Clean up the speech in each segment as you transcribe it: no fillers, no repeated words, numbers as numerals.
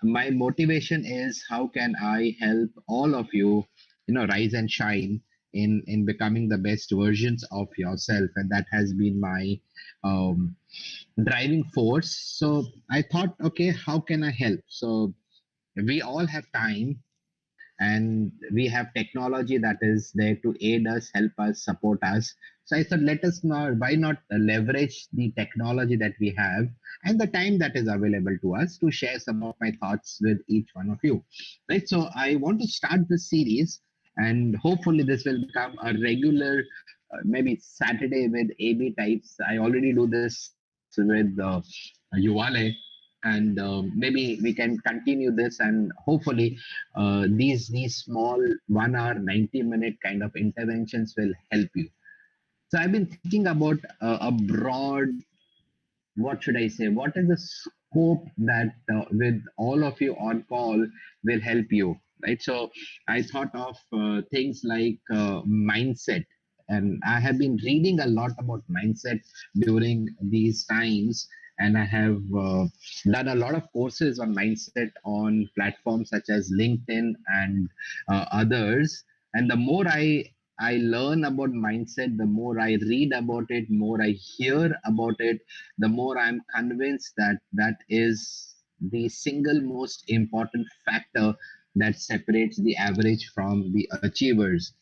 My motivation is how can I help all of you, rise and shine in becoming the best versions of yourself, and that has been my um, driving force. So I thought, okay, how can I help? So we all have time, and we have technology that is there to aid us, help us, support us. So I said, let us not, why not leverage the technology that we have and the time that is available to us to share some of my thoughts with each one of you. Right. So I want to start this series, and hopefully this will become a regular, maybe Saturday with AB types. I already do this with Yuvale, and maybe we can continue this, and hopefully these small 1 hour 90-minute kind of interventions will help you. So I've been thinking about a broad, what should I say, what is the scope that with all of you on call will help you, right? So I thought of things like mindset, and I have been reading a lot about mindset during these times, and I have done a lot of courses on mindset on platforms such as LinkedIn and others. And the more I learn about mindset, the more I read about it, more I hear about it, the more I'm convinced that that is the single most important factor that separates the average from the achievers.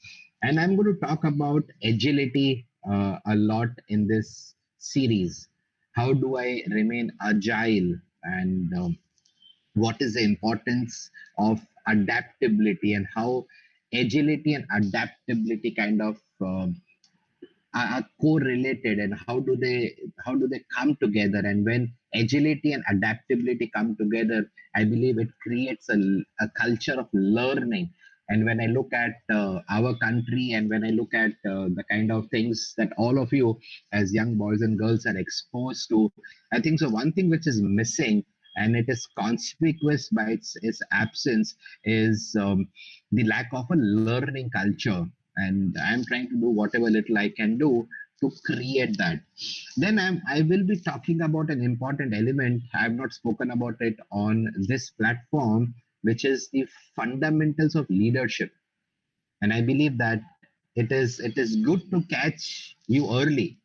And I'm going to talk about agility a lot in this series. How do I remain agile, and what is the importance of adaptability, and how agility and adaptability kind of are correlated, and how do they come together? And when agility and adaptability come together, I believe it creates a culture of learning. And when I look at our country, and when I look at the kind of things that all of you as young boys and girls are exposed to, I think so one thing which is missing, and it is conspicuous by its absence, is the lack of a learning culture. And I'm trying to do whatever little I can do to create that. Then I will be talking about an important element. I have not spoken about it on this platform, which is the fundamentals of leadership. And I believe that it is good to catch you early.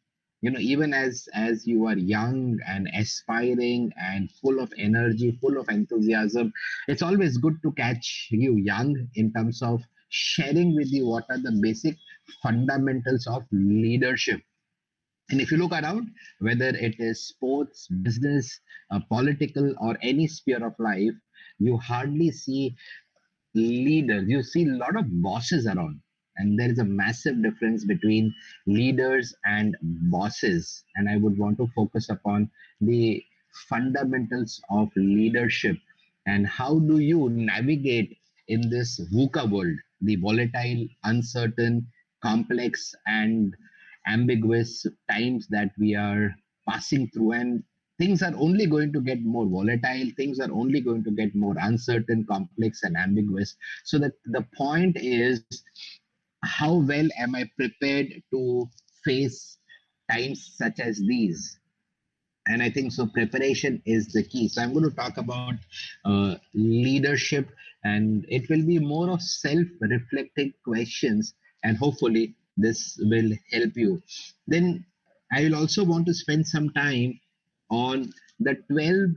Even as you are young and aspiring and full of energy, full of enthusiasm, it's always good to catch you young in terms of sharing with you what are the basic fundamentals of leadership. And if you look around, whether it is sports, business, political, or any sphere of life, you hardly see leaders. You see a lot of bosses around, and there is a massive difference between leaders and bosses. And I would want to focus upon the fundamentals of leadership, and how do you navigate in this VUCA world, the volatile, uncertain, complex, and ambiguous times that we are passing through. And things are only going to get more volatile, things are only going to get more uncertain, complex, and ambiguous. So that the point is, how well am I prepared to face times such as these? And I think so preparation is the key. So I'm going to talk about leadership, and it will be more of self-reflective questions, and hopefully this will help you. Then I will also want to spend some time on the 12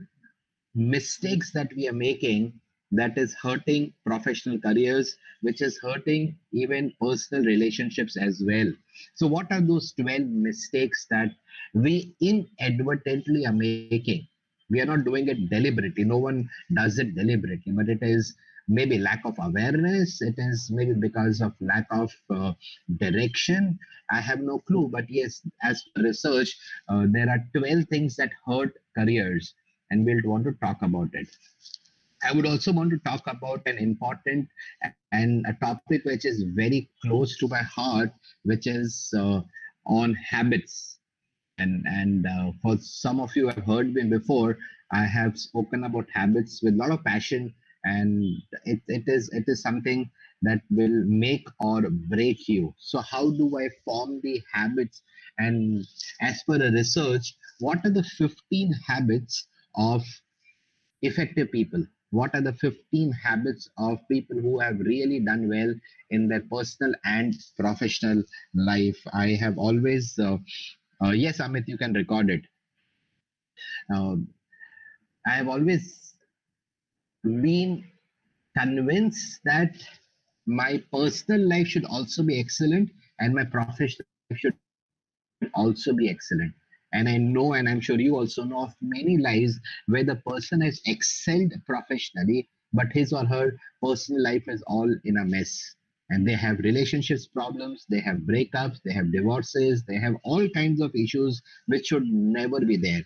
mistakes that we are making that is hurting professional careers, which is hurting even personal relationships as well. So what are those 12 mistakes that we inadvertently are making? We are not doing it deliberately, no one does it deliberately, but it is maybe lack of awareness, it is maybe because of lack of direction. I have no clue, but yes, as per research, there are 12 things that hurt careers, and we'll want to talk about it. I would also want to talk about an important and a topic which is very close to my heart, which is on habits. And for some of you have heard me before, I have spoken about habits with a lot of passion, and it is something that will make or break you. So how do I form the habits? And as per the research, what are the 15 habits of effective people? what are the 15 habits of people who have really done well in their personal and professional life. I have always, yes, Amit, you can record it. Uh, I have always been convinced that my personal life should also be excellent and my professional life should also be excellent. And I know, and I'm sure you also know of many lives where the person has excelled professionally, but his or her personal life is all in a mess. And they have relationships problems, they have breakups, they have divorces, they have all kinds of issues which should never be there,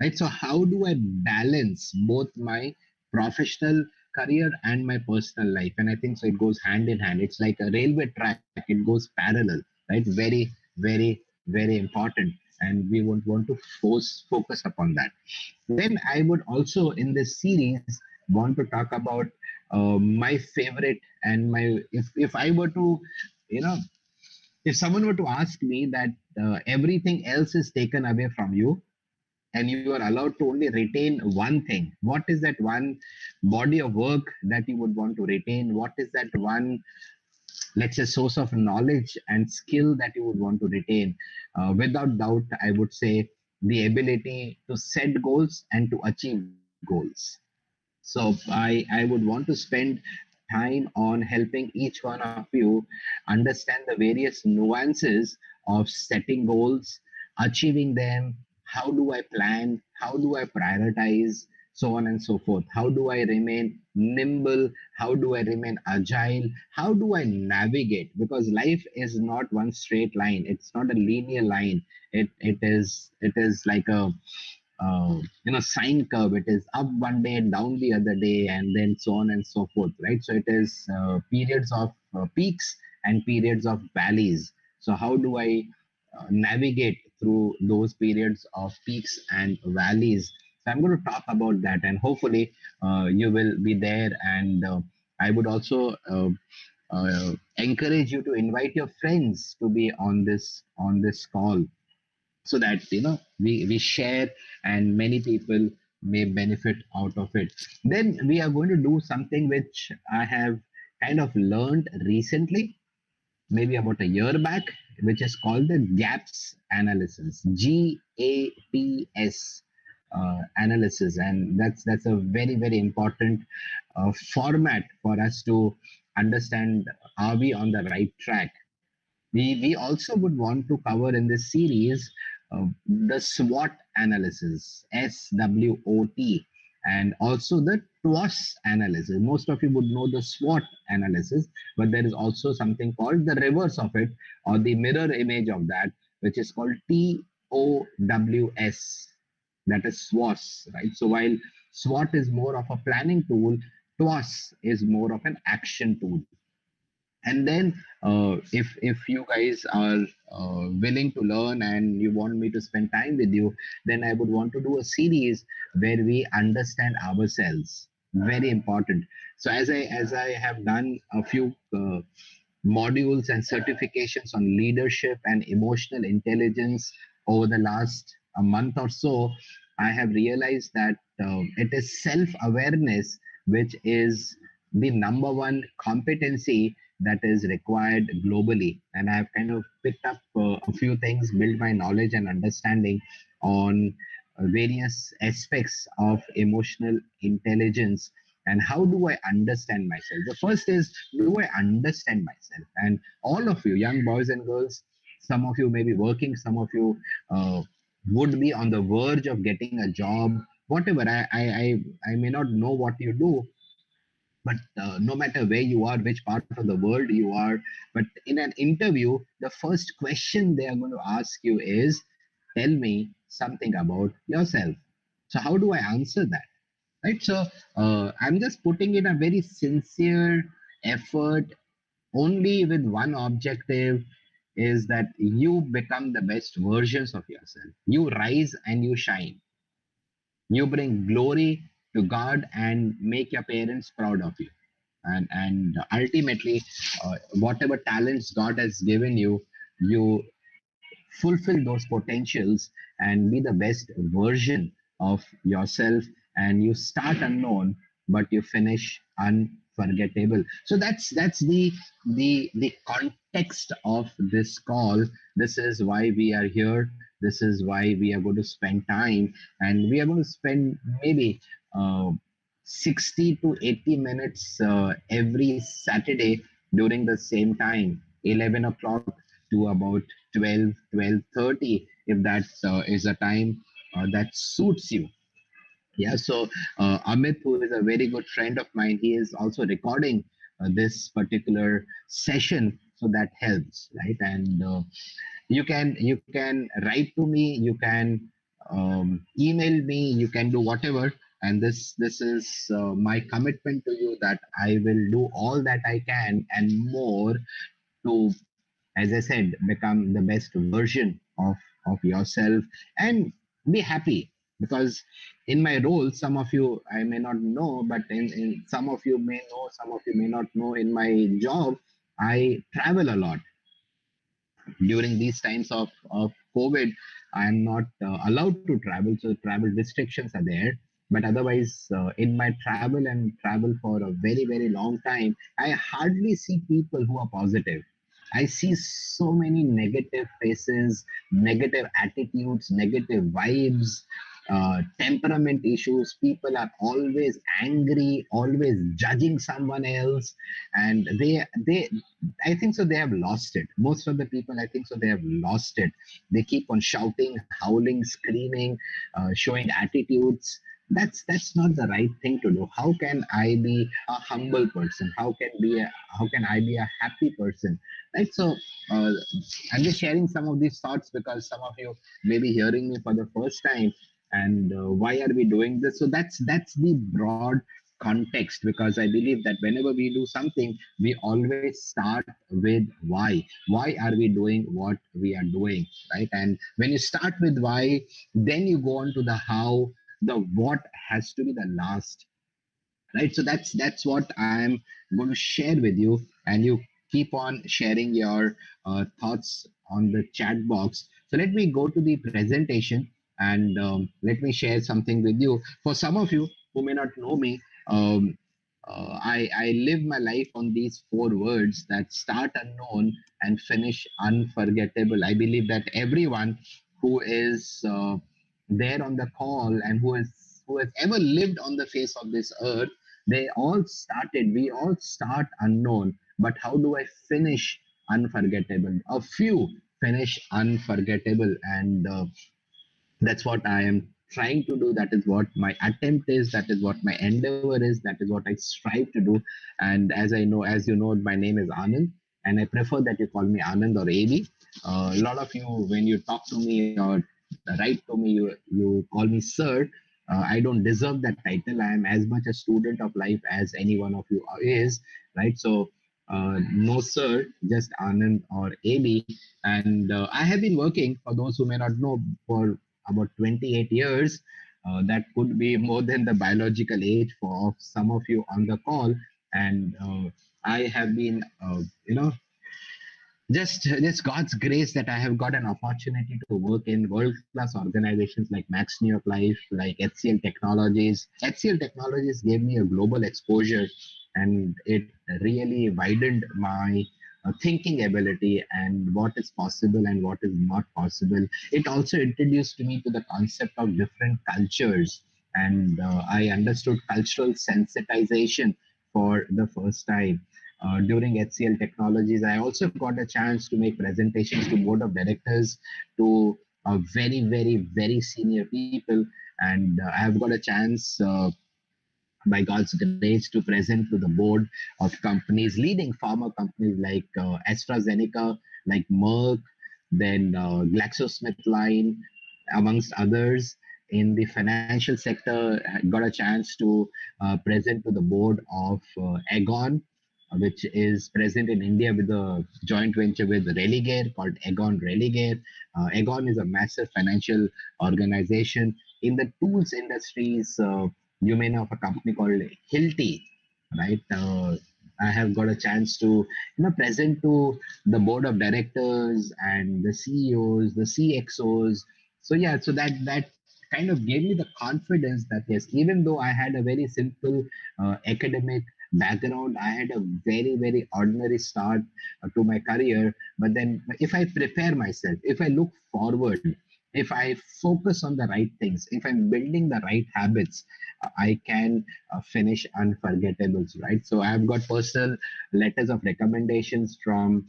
right? So how do I balance both my professional career and my personal life? And I think so it goes hand in hand. It's like a railway track, it goes parallel, right? Very important, and we would want to focus upon that. Then I would also in this series want to talk about my favorite and my, if I were to, you know, if someone were to ask me that everything else is taken away from you and you are allowed to only retain one thing, what is that one body of work that you would want to retain? What is that one, let's say, source of knowledge and skill that you would want to retain? Without doubt, I would say the ability to set goals and to achieve goals. So I would want to spend time on helping each one of you understand the various nuances of setting goals, achieving them. How do I plan? How do I prioritize? So on and so forth. How do I remain nimble? How do I remain agile? How do I navigate? Because life is not one straight line. It's not a linear line. It is like a sine curve. It is up one day, down the other day, and then so on and so forth, right? So it is periods of peaks and periods of valleys. So how do I navigate through those periods of peaks and valleys? So I'm going to talk about that, and hopefully you will be there. And I would also encourage you to invite your friends to be on this call, so that we share and many people may benefit out of it. Then we are going to do something which I have kind of learned recently, maybe about a year back, which is called the gaps analysis, GAPS analysis. And that's a very important format for us to understand, are we on the right track? We also would want to cover in this series the SWOT analysis, SWOT, and also the TWOS analysis. Most of you would know the SWOT analysis, but there is also something called the reverse of it, or the mirror image of that, which is called TOWS. That is SWOS, right? So while SWOT is more of a planning tool, TWOS is more of an action tool. And then if you guys are willing to learn and you want me to spend time with you, then I would want to do a series where we understand ourselves. Very important. So as I have done a few modules and certifications on leadership and emotional intelligence over the last a month or so, I have realized that it is self awareness which is the number one competency that is required globally. And I've kind of picked up a few things, built my knowledge and understanding on various aspects of emotional intelligence. And how do I understand myself? The first is, do I understand myself? And all of you, young boys and girls, some of you may be working, some of you would be on the verge of getting a job, whatever. I may not know what you do, but no matter where you are, which part of the world you are, but in an interview, the first question they are going to ask you is, tell me something about yourself. So how do I answer that? Right. So I'm just putting in a very sincere effort, only with one objective, is that you become the best versions of yourself. You rise and you shine. You bring glory to God and make your parents proud of you. And ultimately, whatever talents God has given you, you fulfill those potentials and be the best version of yourself. And you start unknown, but you finish unforgettable. So that's the context of this call. This is why we are here. This is why we are going to spend time, and we are going to spend maybe uh, 60 to 80 minutes every Saturday during the same time, 11 o'clock to about 12:30, if that is a time that suits you. Yeah, so Amit, who is a very good friend of mine, he is also recording this particular session, so that helps, right? And you can write to me, you can email me, you can do whatever. And this is my commitment to you, that I will do all that I can and more to, as I said, become the best version of yourself and be happy. Because in my role, some of you I may not know, but in some of you may know, some of you may not know. In my job, I travel a lot. During these times of COVID, I'm not allowed to travel, so travel restrictions are there. But otherwise, in my travel and travel for a very, very long time, I hardly see people who are positive. I see so many negative faces, negative attitudes, negative vibes, temperament issues. People are always angry, always judging someone else, and they I think so they have lost it. Most of the people, I think so, they have lost it. They keep on shouting, howling, screaming, showing attitudes. That's not the right thing to do. How can I be a humble person? How can I be a happy person? Right. So uh, I'm just sharing some of these thoughts because some of you may be hearing me for the first time. And why are we doing this? So that's the broad context, because I believe that whenever we do something, we always start with why. Why are we doing what we are doing, right? And when you start with why, then you go on to the how. The what has to be the last, right? So that's what I'm going to share with you, and you keep on sharing your thoughts on the chat box. So let me go to the presentation, and let me share something with you. For some of you who may not know me, I live my life on these four words that start unknown and finish unforgettable. I believe that everyone who is there on the call and who has ever lived on the face of this earth, we all start unknown, but how do I finish unforgettable? A few finish unforgettable, and that's what I am trying to do. That is what my attempt is. That is what my endeavor is. That is what I strive to do. And as you know, my name is Anand, and I prefer that you call me Anand or AB. A lot of you, when you talk to me or write to me, you call me sir. I don't deserve that title. I am as much a student of life as any one of you is, right? So, no sir, just Anand or AB. And I have been working, for those who may not know, for about 28 years. That could be more than the biological age for of some of you on the call. And I have been, just God's grace that I have got an opportunity to work in world class organizations like Max New York Life, like HCL Technologies. HCL Technologies gave me a global exposure, and it really widened my thinking ability and what is possible and what is not possible. It also introduced me to the concept of different cultures, and I understood cultural sensitization for the first time during HCL Technologies. I also got a chance to make presentations to board of directors, to very, very, very senior people, and I have got a chance. By God's grace, to present to the board of companies, leading pharma companies like AstraZeneca, like Merck, then GlaxoSmithKline, amongst others. In the financial sector, I got a chance to present to the board of Aegon, which is present in India with a joint venture with Religare called Aegon Religare. Aegon is a massive financial organization in the tools industries. You may know of a company called Hilti, right? I have got a chance to present to the board of directors and the CEOs, the CXOs. So yeah, so that kind of gave me the confidence that yes, even though I had a very simple academic background, I had a very, very ordinary start to my career. But then, if I prepare myself, if I look forward, if I focus on the right things, if I'm building the right habits, I can finish unforgettables, right? So I've got personal letters of recommendations from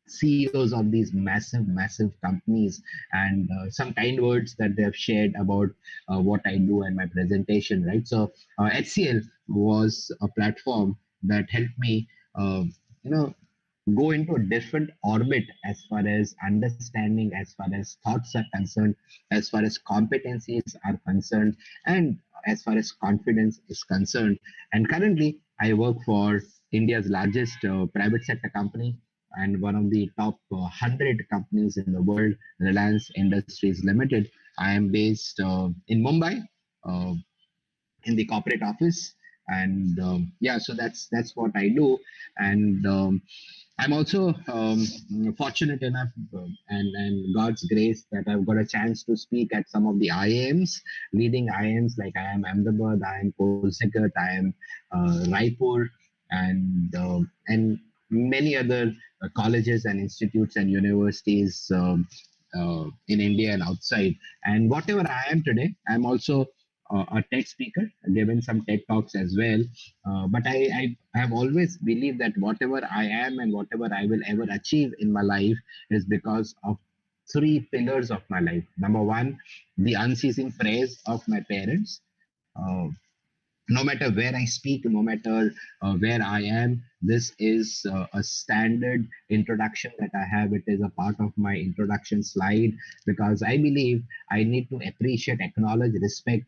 CEOs of these massive, massive companies, and some kind words that they have shared about what I do and my presentation, right? So HCL was a platform that helped me, you know, go into a different orbit as far as understanding, as far as thoughts are concerned, as far as competencies are concerned, and as far as confidence is concerned. And currently, I work for India's largest private sector company and one of the top 100 companies in the world, Reliance Industries Limited. I am based in Mumbai. Uh, in the corporate office, and yeah, so that's what I do. And I'm also fortunate enough, and God's grace, that I've got a chance to speak at some of the IIMs, leading IIMs like I am Ahmedabad, I am Kolsekat, I am Raipur, and many other colleges and institutes and universities in India and outside. And whatever I am today, I'm also a TED speaker, given some TED talks as well. But I have always believed that whatever I am and whatever I will ever achieve in my life is because of three pillars of my life. Number one, the unceasing praise of my parents. No matter where I speak, no matter where I am, this is a standard introduction that I have. It is a part of my introduction slide because I believe I need to appreciate, acknowledge, respect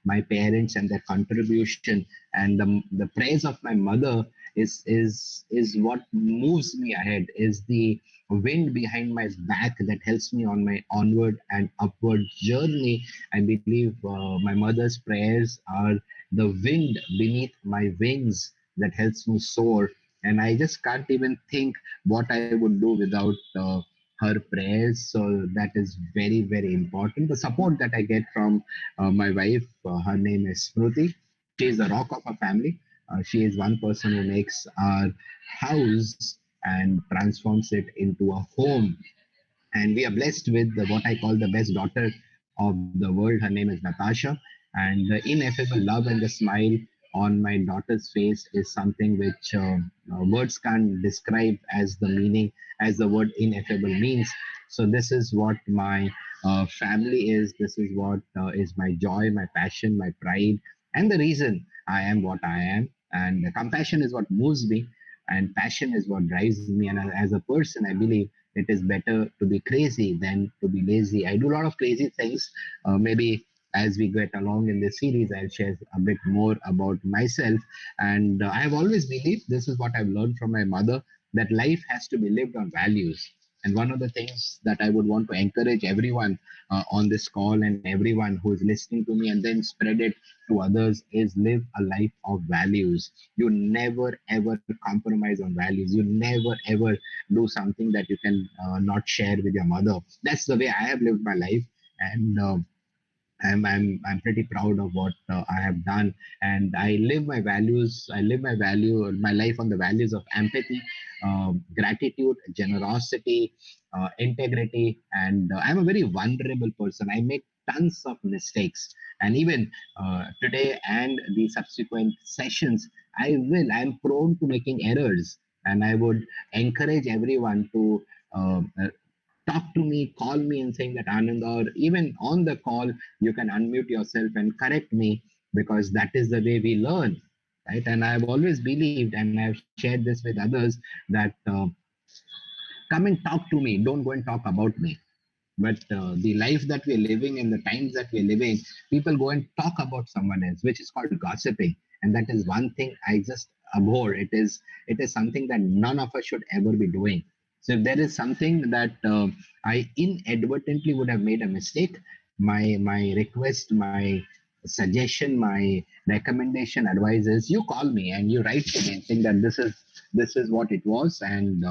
my parents and their contribution. And the praise of my mother is what moves me ahead, is the wind behind my back that helps me on my onward and upward journey. I believe my mother's prayers are the wind beneath my wings that helps me soar. And I just can't even think what I would do without her prayers. So that is very, very important. The support that I get from my wife, her name is Smruti. She is the rock of our family. She is one person who makes our house and transforms it into a home. And we are blessed with what I call the best daughter of the world. Her name is Natasha, and the ineffable love and the smile on my daughter's face is something which words can't describe as the meaning, as the word ineffable means. So this is what my family is. This is what is my joy, my passion, my pride, and the reason I am what I am. And compassion is what moves me, and passion is what drives me. And as a person, I believe it is better to be crazy than to be lazy. I do a lot of crazy things. Maybe as we get along in this series, I'll share a bit more about myself. And I have always believed, this is what I've learned from my mother, that life has to be lived on values. And one of the things that I would want to encourage everyone on this call and everyone who is listening to me and then spread it to others is live a life of values. You never ever compromise on values. You never ever do something that you can not share with your mother. That's the way I have lived my life. And I'm pretty proud of what I have done, and I live my values. I live my life on the values of empathy, gratitude, generosity, integrity, and I'm a very vulnerable person. I make tons of mistakes, and even today and the subsequent sessions, I'm prone to making errors, and I would encourage everyone to. Talk to me, call me and saying that Anand, or even on the call, you can unmute yourself and correct me, because that is the way we learn, right? And I've always believed, and I've shared this with others, that come and talk to me, don't go and talk about me. But the life that we're living and the times that we're living, people go and talk about someone else, which is called gossiping. And that is one thing I just abhor. It is something that none of us should ever be doing. So if there is something that I inadvertently would have made a mistake, my request, my suggestion, my recommendation, advice is you call me and you write to me and think that this is what it was. And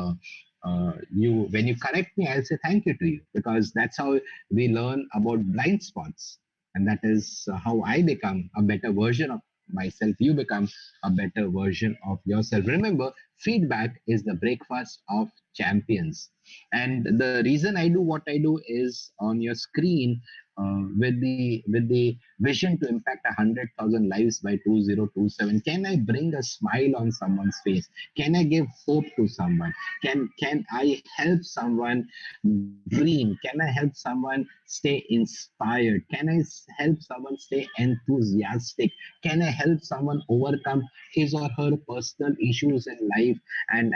you when you correct me, I'll say thank you to you, because that's how we learn about blind spots. And that is how I become a better version of myself. You become a better version of yourself. Remember, feedback is the breakfast of champions. And the reason I do what I do is on your screen, with the vision to impact 100,000 lives by 2027. Can I bring a smile on someone's face? Can I give hope to someone? Can I help someone dream? Can I help someone stay inspired? Can I help someone stay enthusiastic? Can I help someone overcome his or her personal issues in life? And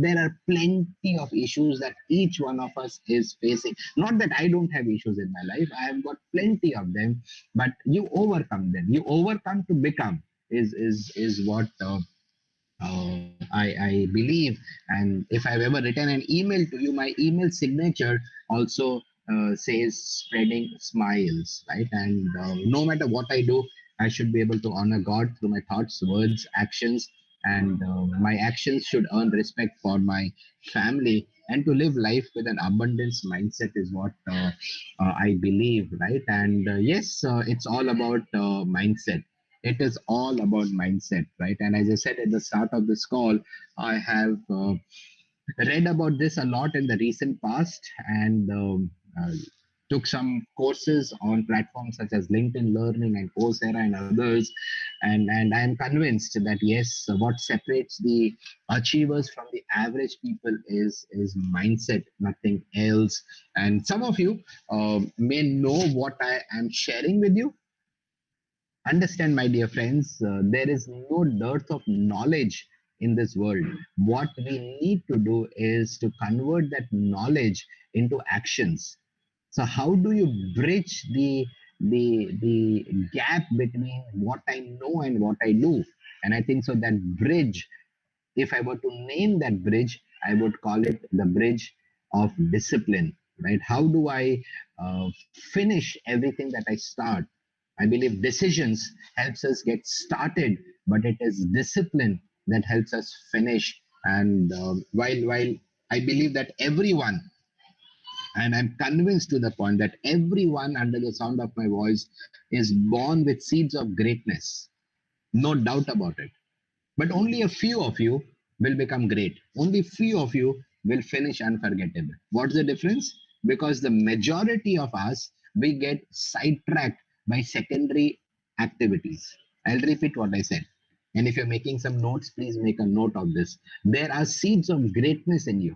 there are plenty of issues that each one of us is facing. Not that I don't have issues in my life, I have got plenty of them, but you overcome them. You overcome to become is what I believe. And if I've ever written an email to you, my email signature also says spreading smiles, right? And no matter what I do, I should be able to honor God through my thoughts, words, actions, and my actions should earn respect for my family. And to live life with an abundance mindset is what I believe, right? And yes, it's all about mindset. It is all about mindset, right? And as I said at the start of this call, I have read about this a lot in the recent past, and took some courses on platforms such as LinkedIn Learning and Coursera and others. And I am convinced that yes, what separates the achievers from the average people is mindset, nothing else. And some of you may know what I am sharing with you. Understand, my dear friends, there is no dearth of knowledge in this world. What we need to do is to convert that knowledge into actions. So, how do you bridge the gap between what I know and what I do? And I think so that bridge, if I were to name that bridge, I would call it the bridge of discipline, right? How do I finish everything that I start? I believe decisions helps us get started, but it is discipline that helps us finish. And while I believe that everyone, and I'm convinced to the point that everyone under the sound of my voice is born with seeds of greatness, no doubt about it. But only a few of you will become great. Only few of you will finish unforgettable. What's the difference? Because the majority of us, we get sidetracked by secondary activities. I'll repeat what I said. And if you're making some notes, please make a note of this. There are seeds of greatness in you.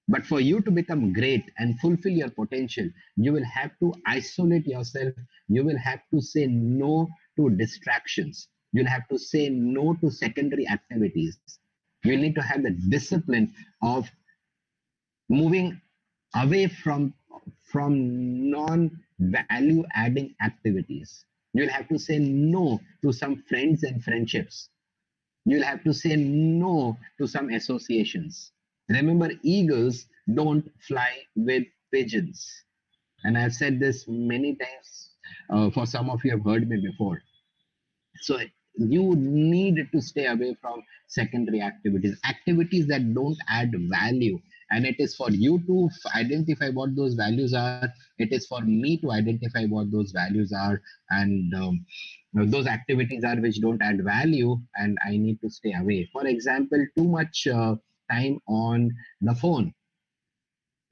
But for you to become great and fulfill your potential, you will have to isolate yourself. You will have to say no to distractions. You'll have to say no to secondary activities. You need to have the discipline of moving away from non-value adding activities. You'll have to say no to some friends and friendships. You'll have to say no to some associations. Remember, eagles don't fly with pigeons. And I've said this many times. For some of you have heard me before. So you need to stay away from secondary activities, activities that don't add value. And it is for you to identify what those values are. It is for me to identify what those values are. And those activities are which don't add value, and I need to stay away. For example, too much time on the phone,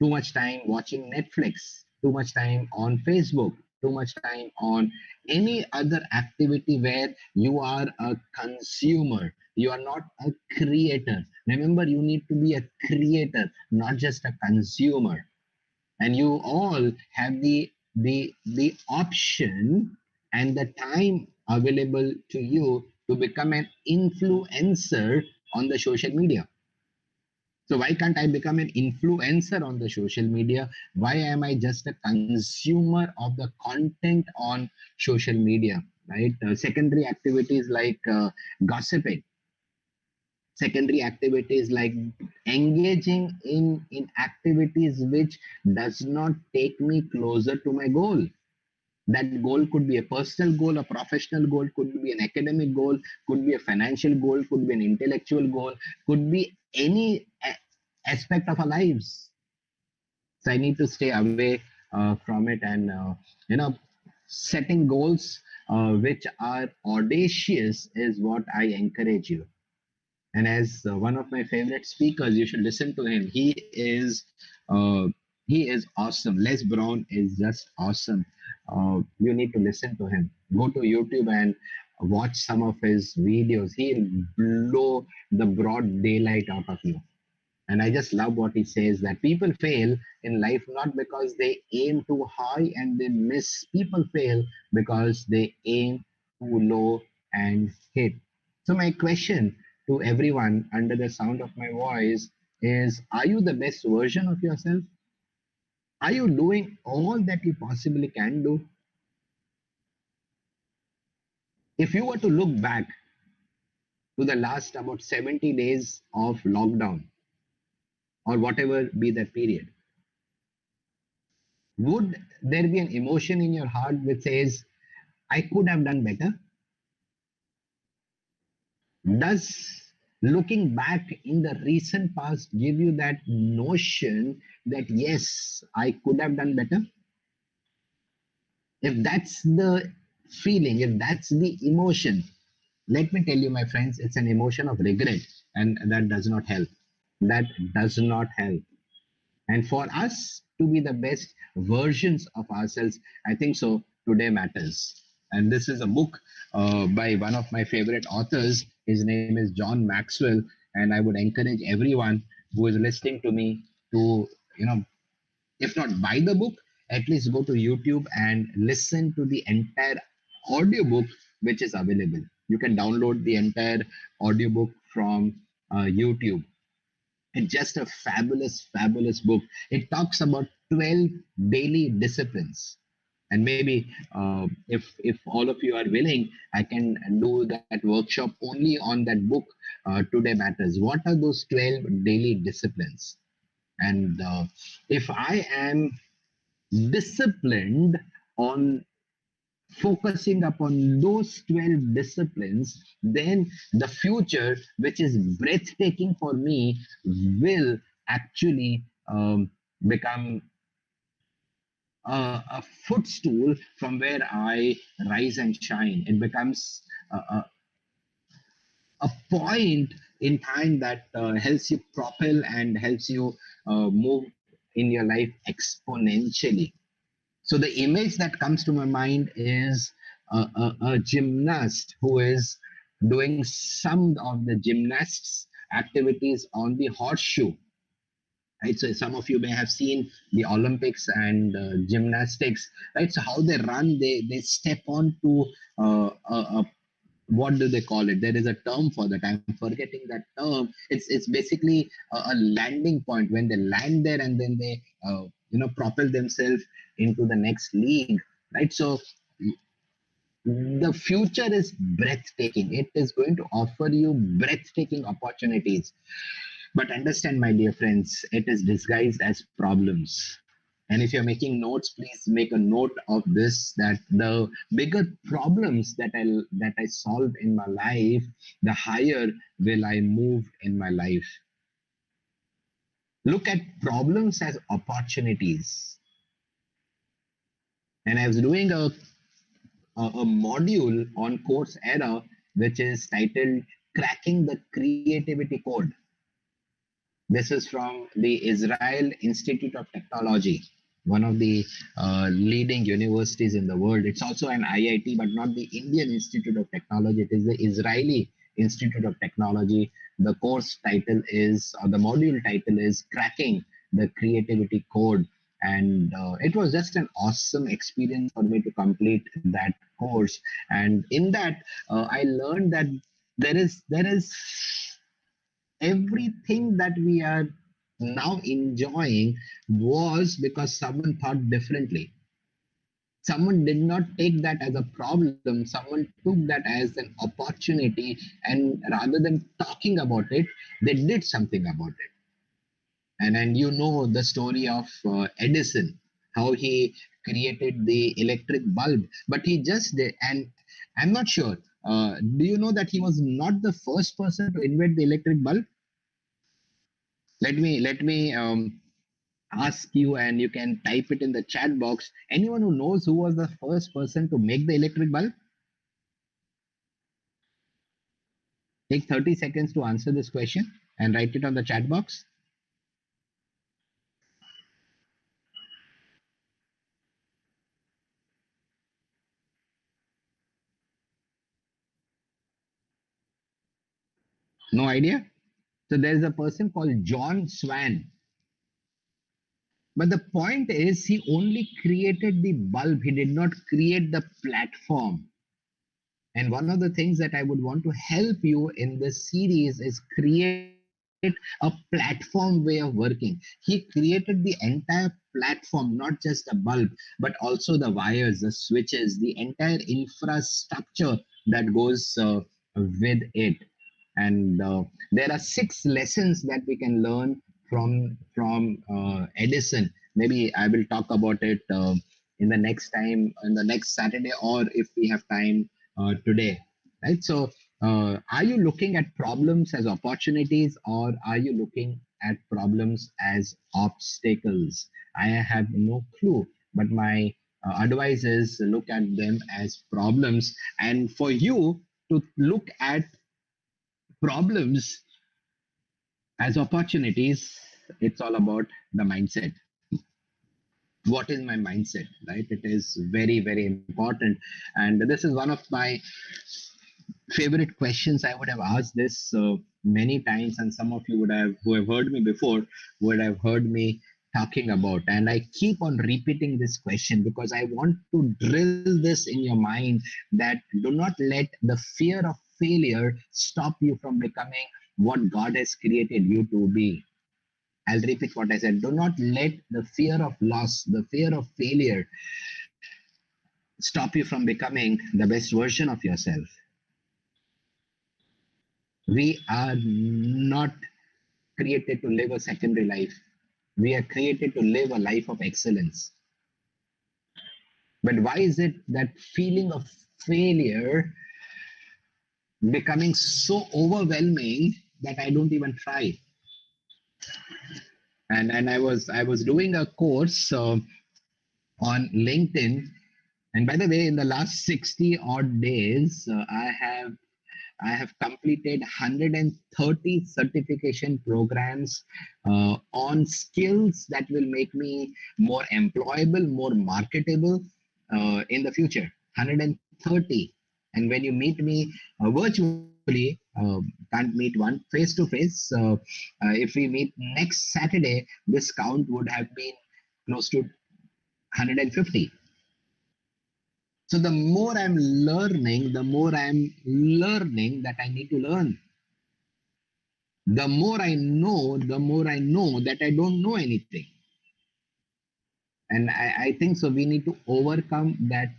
too much time watching Netflix, too much time on Facebook, too much time on any other activity where you are a consumer. You are not a creator. Remember, you need to be a creator, not just a consumer. And you all have the option and the time available to you to become an influencer on the social media. So why can't I become an influencer on the social media? Why am I just a consumer of the content on social media? Right? Secondary activities like gossiping, secondary activities like engaging in activities which does not take me closer to my goal. That goal could be a personal goal, a professional goal, could be an academic goal, could be a financial goal, could be an intellectual goal, could be any aspect of our lives. So I need to stay away from it. And, Setting goals which are audacious is what I encourage you. And as one of my favorite speakers, you should listen to him. Uh, he is awesome. Les Brown is just awesome. You need to listen to him. Go to YouTube and watch some of his videos. He'll blow the broad daylight out of you. And I just love what he says, that people fail in life not because they aim too high and they miss. People fail because they aim too low and hit. So, my question to everyone under the sound of my voice is, are you the best version of yourself? Are you doing all that you possibly can do? If you were to look back to the last about 70 days of lockdown or whatever be that period, would there be an emotion in your heart which says, I could have done better? Does looking back in the recent past give you that notion that yes, I could have done better? If that's the feeling, if that's the emotion, let me tell you, my friends, it's an emotion of regret, and that does not help. That does not help. And for us to be the best versions of ourselves, I think so, today matters. And this is a book by one of my favorite authors. His name is John Maxwell. And I would encourage everyone who is listening to me to, you know, if not buy the book, at least go to YouTube and listen to the entire audiobook which is available. You can download the entire audiobook from YouTube. It's just a fabulous, fabulous book. It talks about 12 daily disciplines. And maybe if all of you are willing, I can do that workshop only on that book, Today Matters. What are those 12 daily disciplines? And if I am disciplined on focusing upon those 12 disciplines, then the future, which is breathtaking for me, will actually become a footstool from where I rise and shine. It becomes a point in time that helps you propel and helps you move in your life exponentially. So the image that comes to my mind is a gymnast who is doing some of the gymnasts activities on the horseshoe. Right, so some of you may have seen the Olympics and gymnastics. Right, so how they run, they step on to what do they call it? There is a term for that. I'm forgetting that term. It's basically a landing point when they land there and then they propel themselves into the next league. Right. So the future is breathtaking. It is going to offer you breathtaking opportunities. But understand, my dear friends, it is disguised as problems. And if you're making notes, please make a note of this, that the bigger problems that I solve in my life, the higher will I move in my life. Look at problems as opportunities. And I was doing a module on Course Era, which is titled Cracking the Creativity Code. This is from the Israel Institute of Technology, one of the leading universities in the world. It's also an IIT, but not the Indian Institute of Technology. It is the Israeli Institute of Technology. The course title is, or the module title is Cracking the Creativity Code. And it was just an awesome experience for me to complete that course. And in that, I learned that there is everything that we are now enjoying was because someone thought differently. Someone did not take that as a problem, someone took that as an opportunity, and rather than talking about it, they did something about it. And you know the story of Edison, how he created the electric bulb, but he just did. And I'm not sure, do you know that he was not the first person to invent the electric bulb? Let me ask you, and you can type it in the chat box. Anyone who knows who was the first person to make the electric bulb? Take 30 seconds to answer this question and write it on the chat box. No idea? So there's a person called John Swan. But the point is, he only created the bulb, he did not create the platform. And one of the things that I would want to help you in this series is create a platform way of working. He created the entire platform, not just the bulb, but also the wires, the switches, the entire infrastructure that goes with it. And there are 6 lessons that we can learn from Edison. Maybe I will talk about it in the next time, in the next Saturday, or if we have time today, right? So, are you looking at problems as opportunities, or are you looking at problems as obstacles? I have no clue, but my advice is look at them as problems, and for you to look at problems as opportunities. It's all about the mindset. What is my mindset, right? It is very, very important, and this is one of my favorite questions. I would have asked this many times, and some of you would have, who have heard me before, would have heard me talking about. And I keep on repeating this question because I want to drill this in your mind, that do not let the fear of failure stop you from becoming what God has created you to be. I'll repeat what I said. Do not let the fear of loss, the fear of failure, stop you from becoming the best version of yourself. We are not created to live a secondary life. We are created to live a life of excellence. But why is it that feeling of failure becoming so overwhelming that I don't even try? And I was doing a course on LinkedIn, and by the way, in the last 60 odd days, I have completed 130 certification programs on skills that will make me more employable, more marketable in the future. 130. And when you meet me virtually, can't meet one face to face. If we meet next Saturday, this count would have been close to 150. So the more I'm learning, the more I'm learning that I need to learn. The more I know, the more I know that I don't know anything. And I think so we need to overcome that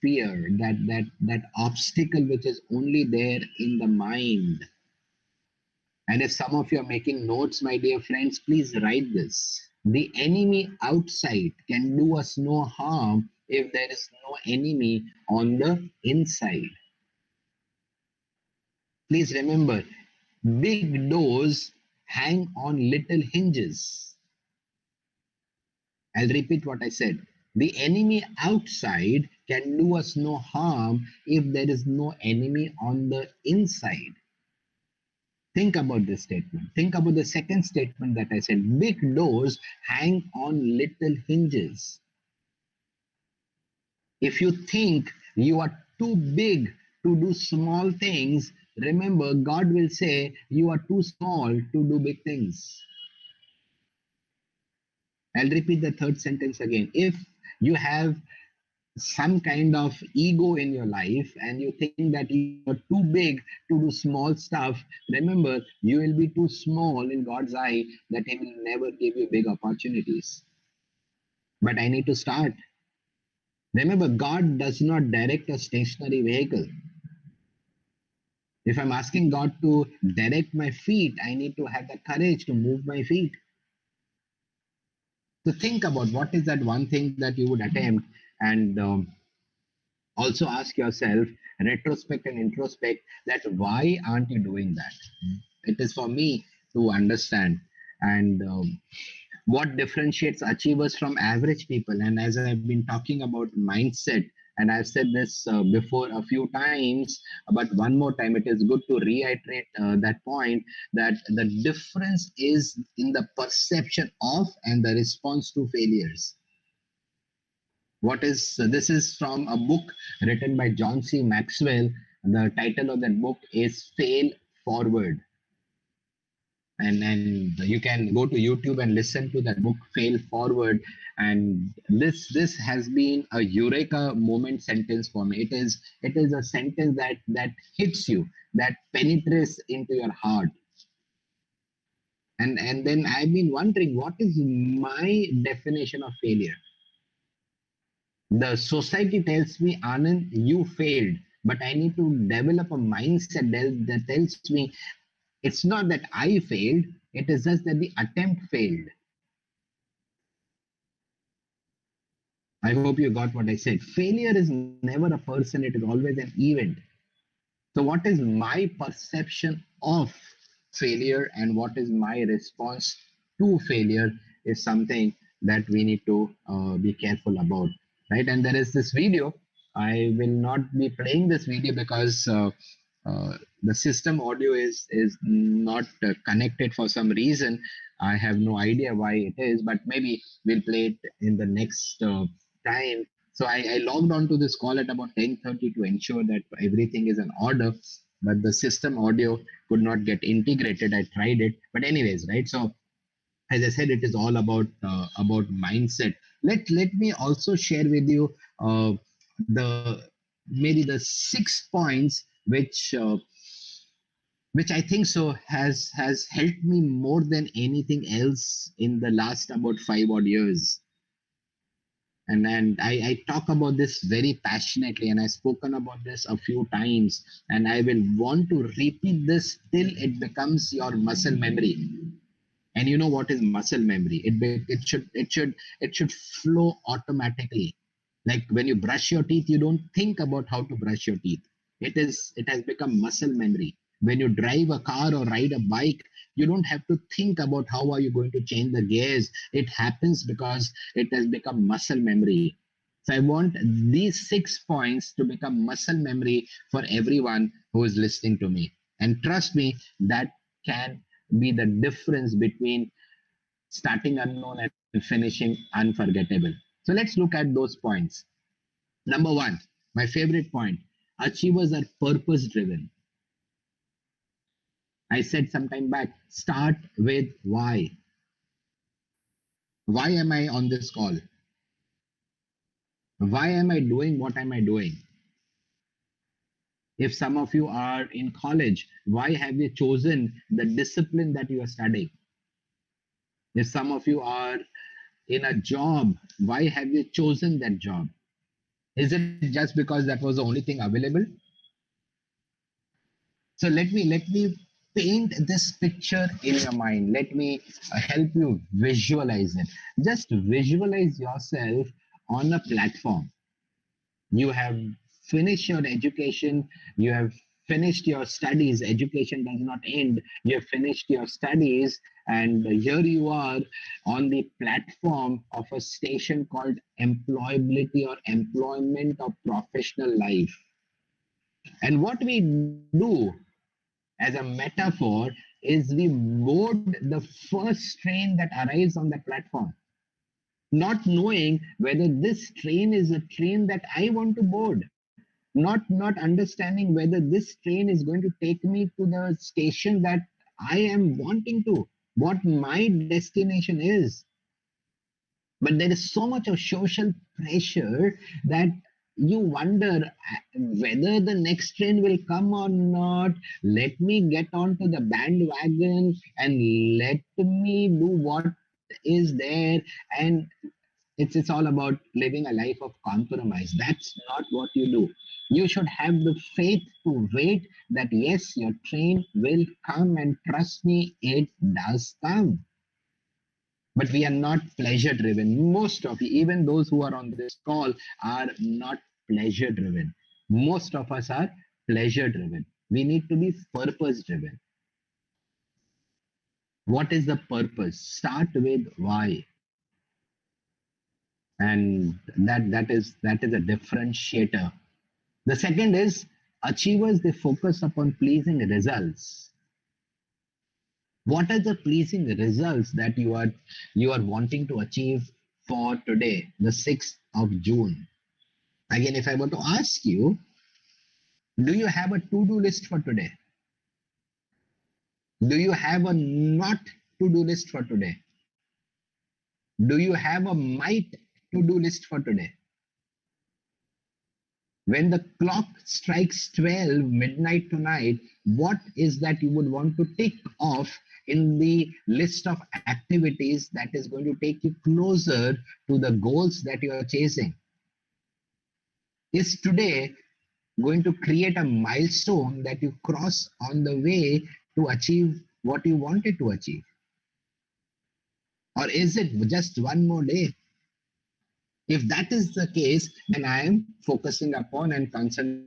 fear, that obstacle which is only there in the mind. And if some of you are making notes, my dear friends, please write this. The enemy outside can do us no harm if there is no enemy on the inside. Please remember, big doors hang on little hinges. I'll repeat what I said. The enemy outside can do us no harm if there is no enemy on the inside. Think about this statement. Think about the second statement that I said. Big doors hang on little hinges. If you think you are too big to do small things, remember, God will say you are too small to do big things. I'll repeat the third sentence again. If you have some kind of ego in your life and you think that you are too big to do small stuff, remember, you will be too small in God's eye, that He will never give you big opportunities. But I need to start. Remember, God does not direct a stationary vehicle. If I'm asking God to direct my feet, I need to have the courage to move my feet. So think about what is that one thing that you would attempt, and also ask yourself, retrospect and introspect, that why aren't you doing that? It is for me to understand. And what differentiates achievers from average people. And as I've been talking about mindset, and I've said this before a few times, but one more time, it is good to reiterate that point, that the difference is in the perception of and the response to failures. What is this is from a book written by John C. Maxwell. The title of that book is Fail Forward. And you can go to YouTube and listen to that book, Fail Forward. And this has been a eureka moment sentence for me. It is a sentence that hits you, that penetrates into your heart. And then I've been wondering, what is my definition of failure? The society tells me, Anand, you failed, but I need to develop a mindset that tells me it's not that I failed, it is just that the attempt failed. I hope you got what I said. Failure is never a person, it is always an event. So, what is my perception of failure and what is my response to failure is something that we need to be careful about, right? And there is this video. I will not be playing this video because the system audio is not connected for some reason. I have no idea why it is, but maybe we'll play it in the next time. So I logged on to this call at about 10:30 to ensure that everything is in order, but the system audio could not get integrated. I tried it, but anyways, right? So as I said, it is all about mindset. Let me also share with you the maybe the 6 points which I think so has helped me more than anything else in the last about 5 odd years. And I talk about this very passionately, and I've spoken about this a few times, and I will want to repeat this till it becomes your muscle memory. And you know what is muscle memory? It should flow automatically. Like when you brush your teeth, you don't think about how to brush your teeth. It has become muscle memory. When you drive a car or ride a bike, you don't have to think about how are you going to change the gears. It happens because it has become muscle memory. So I want these 6 points to become muscle memory for everyone who is listening to me. And trust me, that can be the difference between starting unknown and finishing unforgettable. So let's look at those points. Number one, my favorite point, achievers are purpose driven. I said some time back, start with why. Why am I on this call? Why am I doing what am I doing? If some of you are in college, why have you chosen the discipline that you are studying? If some of you are in a job, why have you chosen that job? Is it just because that was the only thing available? So let me paint this picture in your mind. Let me help you visualize it. Just visualize yourself on a platform. You have finished your education, you have finished your studies. Education does not end. You have finished your studies, and here you are on the platform of a station called employability or employment or professional life. And what we do as a metaphor is we board the first train that arrives on that platform, not knowing whether this train is a train that I want to board, not understanding whether this train is going to take me to the station that I am wanting to, what my destination is. But there is so much of social pressure that you wonder whether the next train will come or not. Let me get onto the bandwagon and let me do what is there. And it's all about living a life of compromise. That's not what you do. You should have the faith to wait that yes, your train will come, and trust me, it does come. But we are not pleasure driven. Most of you, even those who are on this call, are not pleasure driven. Most of us are pleasure driven. We need to be purpose driven. What is the purpose? Start with why. And that is a differentiator. The second is achievers, they focus upon pleasing results. What are the pleasing results that you are wanting to achieve for today, the 6th of June? Again, if I were to ask you, do you have a to-do list for today? Do you have a not to-do list for today? Do you have a might to-do list for today? When the clock strikes 12 midnight tonight, what is that you would want to tick off in the list of activities that is going to take you closer to the goals that you are chasing? Is today going to create a milestone that you cross on the way to achieve what you wanted to achieve? Or is it just one more day? If that is the case, then I am focusing upon and concerned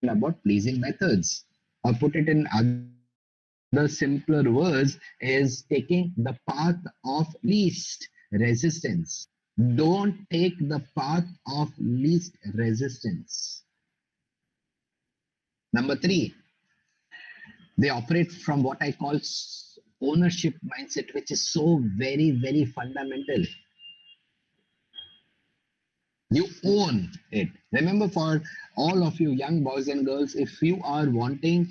about pleasing methods. Or put it in other simpler words, is taking the path of least resistance. Don't take the path of least resistance. Number three, they operate from what I call ownership mindset, which is so very, very fundamental. You own it. Remember, for all of you young boys and girls, if you are wanting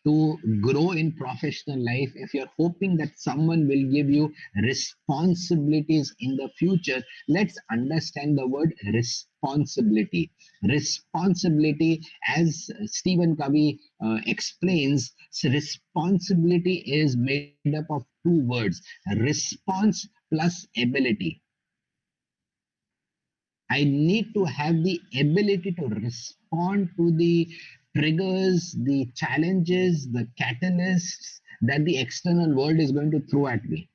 to grow in professional life, if you're hoping that someone will give you responsibilities in the future, let's understand the word responsibility. Responsibility, as Stephen Covey explains, responsibility is made up of two words: response plus ability. I need to have the ability to respond to the triggers, the challenges, the catalysts that the external world is going to throw at me.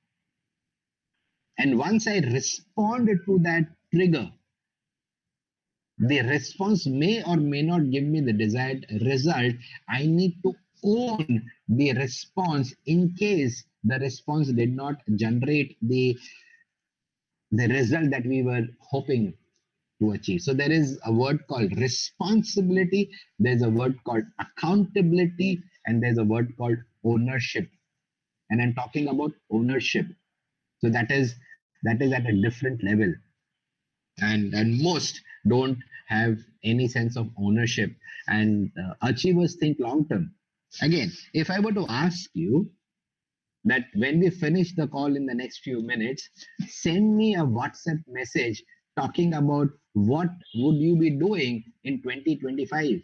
And once I respond to that trigger, the response may or may not give me the desired result. I need to own the response in case the response did not generate the result that we were hoping to achieve. So there is a word called responsibility, there's a word called accountability, and there's a word called ownership. And I'm talking about ownership. So that is at a different level. And most don't have any sense of ownership. And achievers think long term. Again, if I were to ask you that when we finish the call in the next few minutes, send me a WhatsApp message talking about what would you be doing in 2025.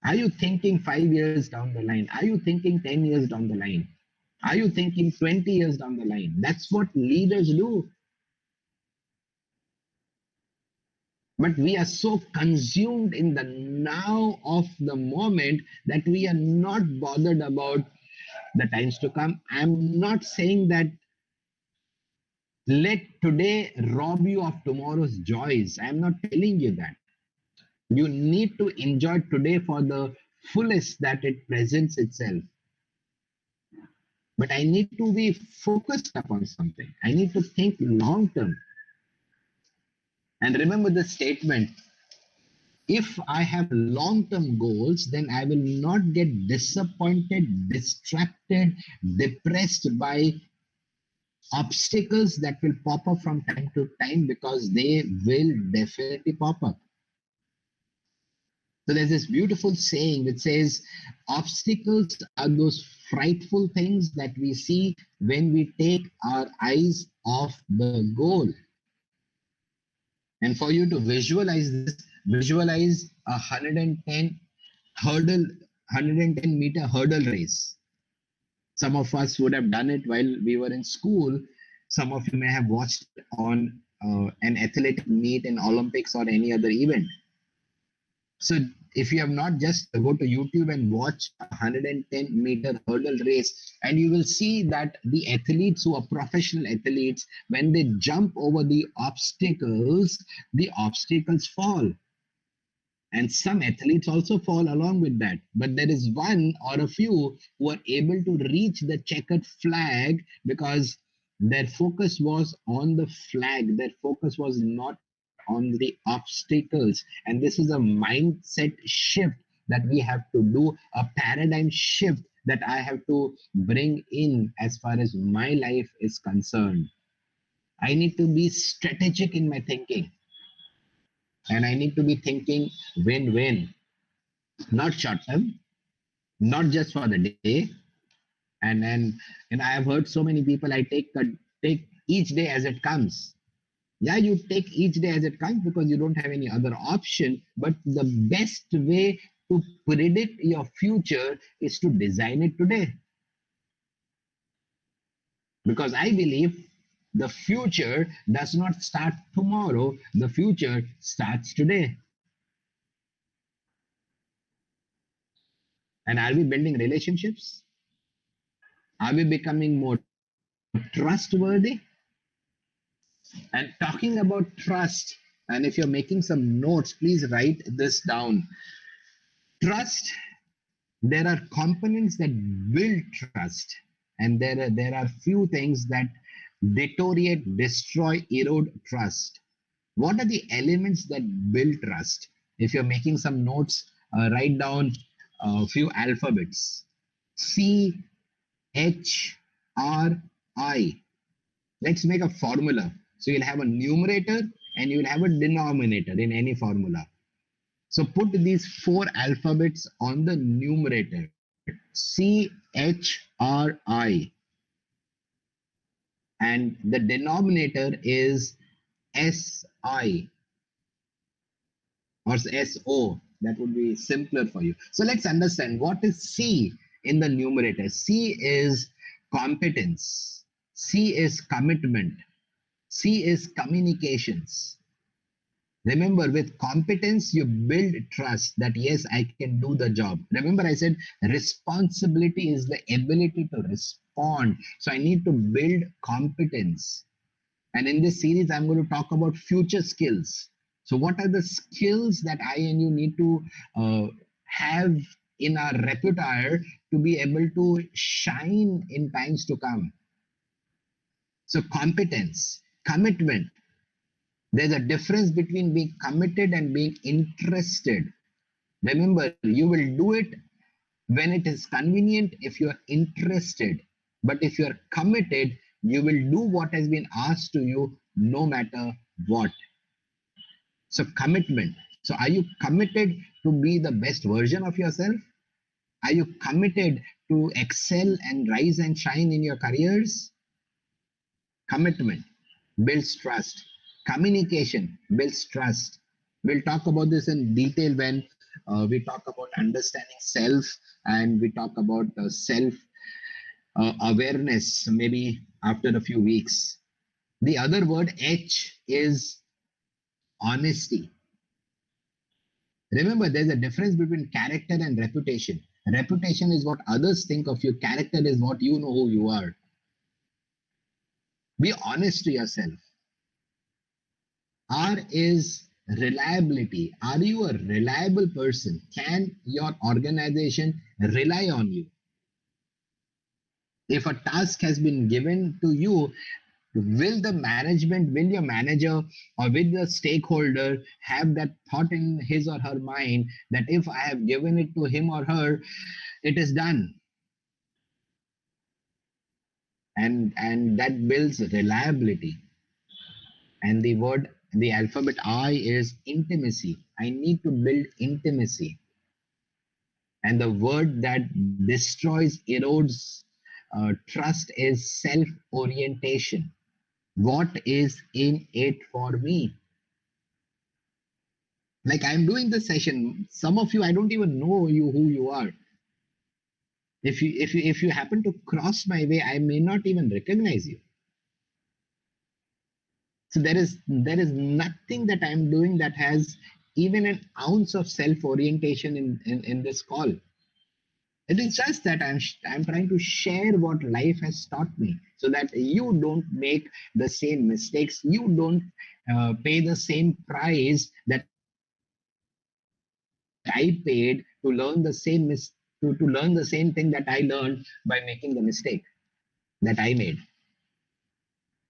Are you thinking 5 years down the line? Are you thinking 10 years down the line? Are you thinking 20 years down the line? That's what leaders do. But we are so consumed in the now of the moment that we are not bothered about the times to come. I'm not saying that let today rob you of tomorrow's joys. I'm not telling you that. You need to enjoy today for the fullest that it presents itself. But I need to be focused upon something. I need to think long term. And remember the statement: if I have long term goals, then I will not get disappointed, distracted, depressed by obstacles that will pop up from time to time, because they will definitely pop up. So there's this beautiful saying which says, obstacles are those frightful things that we see when we take our eyes off the goal. And for you to visualize this, visualize a 110 meter hurdle race. Some of us would have done it while we were in school. Some of you may have watched on an athletic meet in Olympics or any other event. So if you have not, just go to YouTube and watch a 110-meter hurdle race, and you will see that the athletes who are professional athletes, when they jump over the obstacles fall. And some athletes also fall along with that. But there is one or a few who are able to reach the checkered flag because their focus was on the flag. Their focus was not on the obstacles. And this is a mindset shift that we have to do, a paradigm shift that I have to bring in as far as my life is concerned. I need to be strategic in my thinking, and I need to be thinking win win, not short term, not just for the day. And I have heard so many people, I take each day as it comes. Yeah, you take each day as it comes because you don't have any other option. But the best way to predict your future is to design it today. Because I believe the future does not start tomorrow, the future starts today. And are we building relationships? Are we becoming more trustworthy? And talking about trust, and if you're making some notes, please write this down. Trust, there are components that build trust, and there are few things that deteriorate, destroy, erode trust. What are the elements that build trust? If you're making some notes, write down a few alphabets: C, H, R, I. Let's make a formula. So you'll have a numerator and you'll have a denominator in any formula. So put these four alphabets on the numerator: C, H, R, I. And the denominator is SI or SO. That would be simpler for you. So let's understand what is C in the numerator. C is competence, C is commitment, C is communications. Remember, with competence, you build trust that yes, I can do the job. Remember, I said responsibility is the ability to respond. So I need to build competence. And in this series, I'm going to talk about future skills. So, what are the skills that I and you need to have in our repertoire to be able to shine in times to come? So, competence, commitment. There's a difference between being committed and being interested. Remember, you will do it when it is convenient if you are interested. But if you are committed, you will do what has been asked to you no matter what. So, commitment. So, are you committed to be the best version of yourself? Are you committed to excel and rise and shine in your careers? Commitment builds trust. Communication builds trust. We'll talk about this in detail when we talk about understanding self and we talk about self awareness, maybe after a few weeks. The other word H is honesty. Remember, there's a difference between character and reputation. Reputation is what others think of you, character is what you know who you are. Be honest to yourself. R is reliability. Are you a reliable person? Can your organization rely on you? If a task has been given to you, will the management, will your manager or will the stakeholder have that thought in his or her mind that if I have given it to him or her, it is done? And that builds reliability. And the alphabet I is intimacy. I need to build intimacy. And the word that destroys, erodes trust is self orientation. What is in it for me? Like I'm doing this session, some of you I don't even know you who you are. If you happen to cross my way, I may not even recognize you. So there is nothing that I'm doing that has even an ounce of self orientation in this call. It is just that I'm trying to share what life has taught me so that you don't make the same mistakes. You don't pay the same price that I have paid I paid to learn the same to learn the same thing that I learned by making the mistake that I made.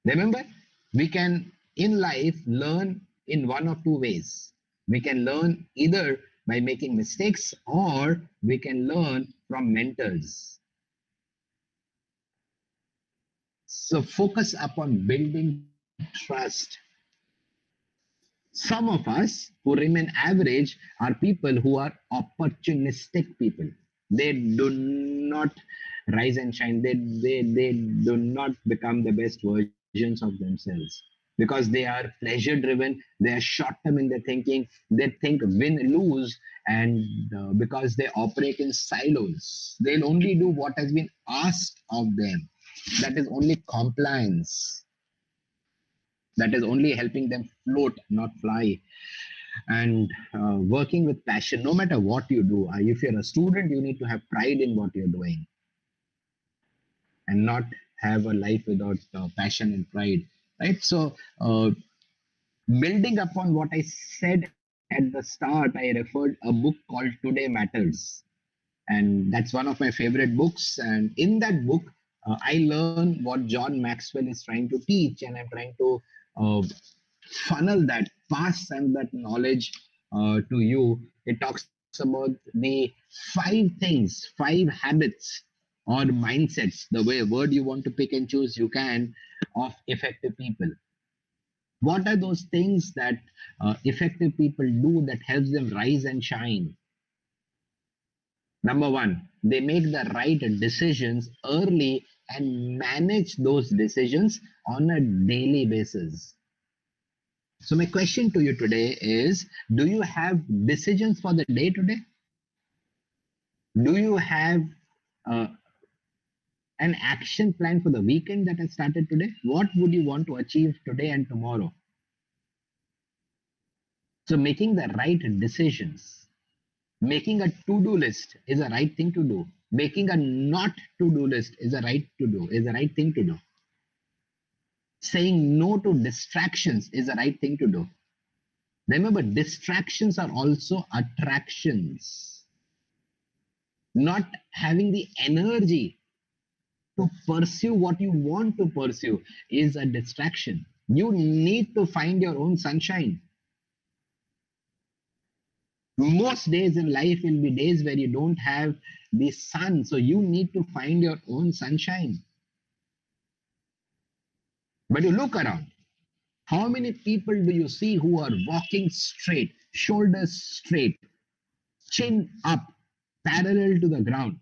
Remember, we can in life learn in one of two ways. We can learn either by making mistakes or we can learn from mentors. So focus upon building trust. Some of us who remain average are people who are opportunistic people. They do not rise and shine. They do not become the best versions of themselves because they are pleasure driven. They are short term in their thinking. They think win lose, and because they operate in silos, they'll only do what has been asked of them. That is only compliance, that is only helping them float, not fly. And working with passion, no matter what you do, if you're a student, you need to have pride in what you're doing and not have a life without passion and pride, right? So building upon what I said at the start, I referred a book called Today Matters, and that's one of my favorite books. And in that book, I learn what John Maxwell is trying to teach, and I'm trying to uh, funnel that, pass and that knowledge to you. It talks about the five things, five habits or mindsets, the way word you want to pick and choose, you can, of effective people. What are those things that effective people do that helps them rise and shine? Number one, they make the right decisions early and manage those decisions on a daily basis. So, my question to you today is, do you have decisions for the day today? Do you have uh, an action plan for the weekend that has started today? What would you want to achieve today and tomorrow? So, making the right decisions, making a to do list is a right thing to do. Making a not to do list is a right to do, is a right thing to do. Saying no to distractions is the right thing to do. Remember, distractions are also attractions. Not having the energy to pursue what you want to pursue is a distraction. You need to find your own sunshine. Most days in life will be days where you don't have the sun, so you need to find your own sunshine. But you look around. How many people do you see who are walking straight, shoulders straight, chin up, parallel to the ground?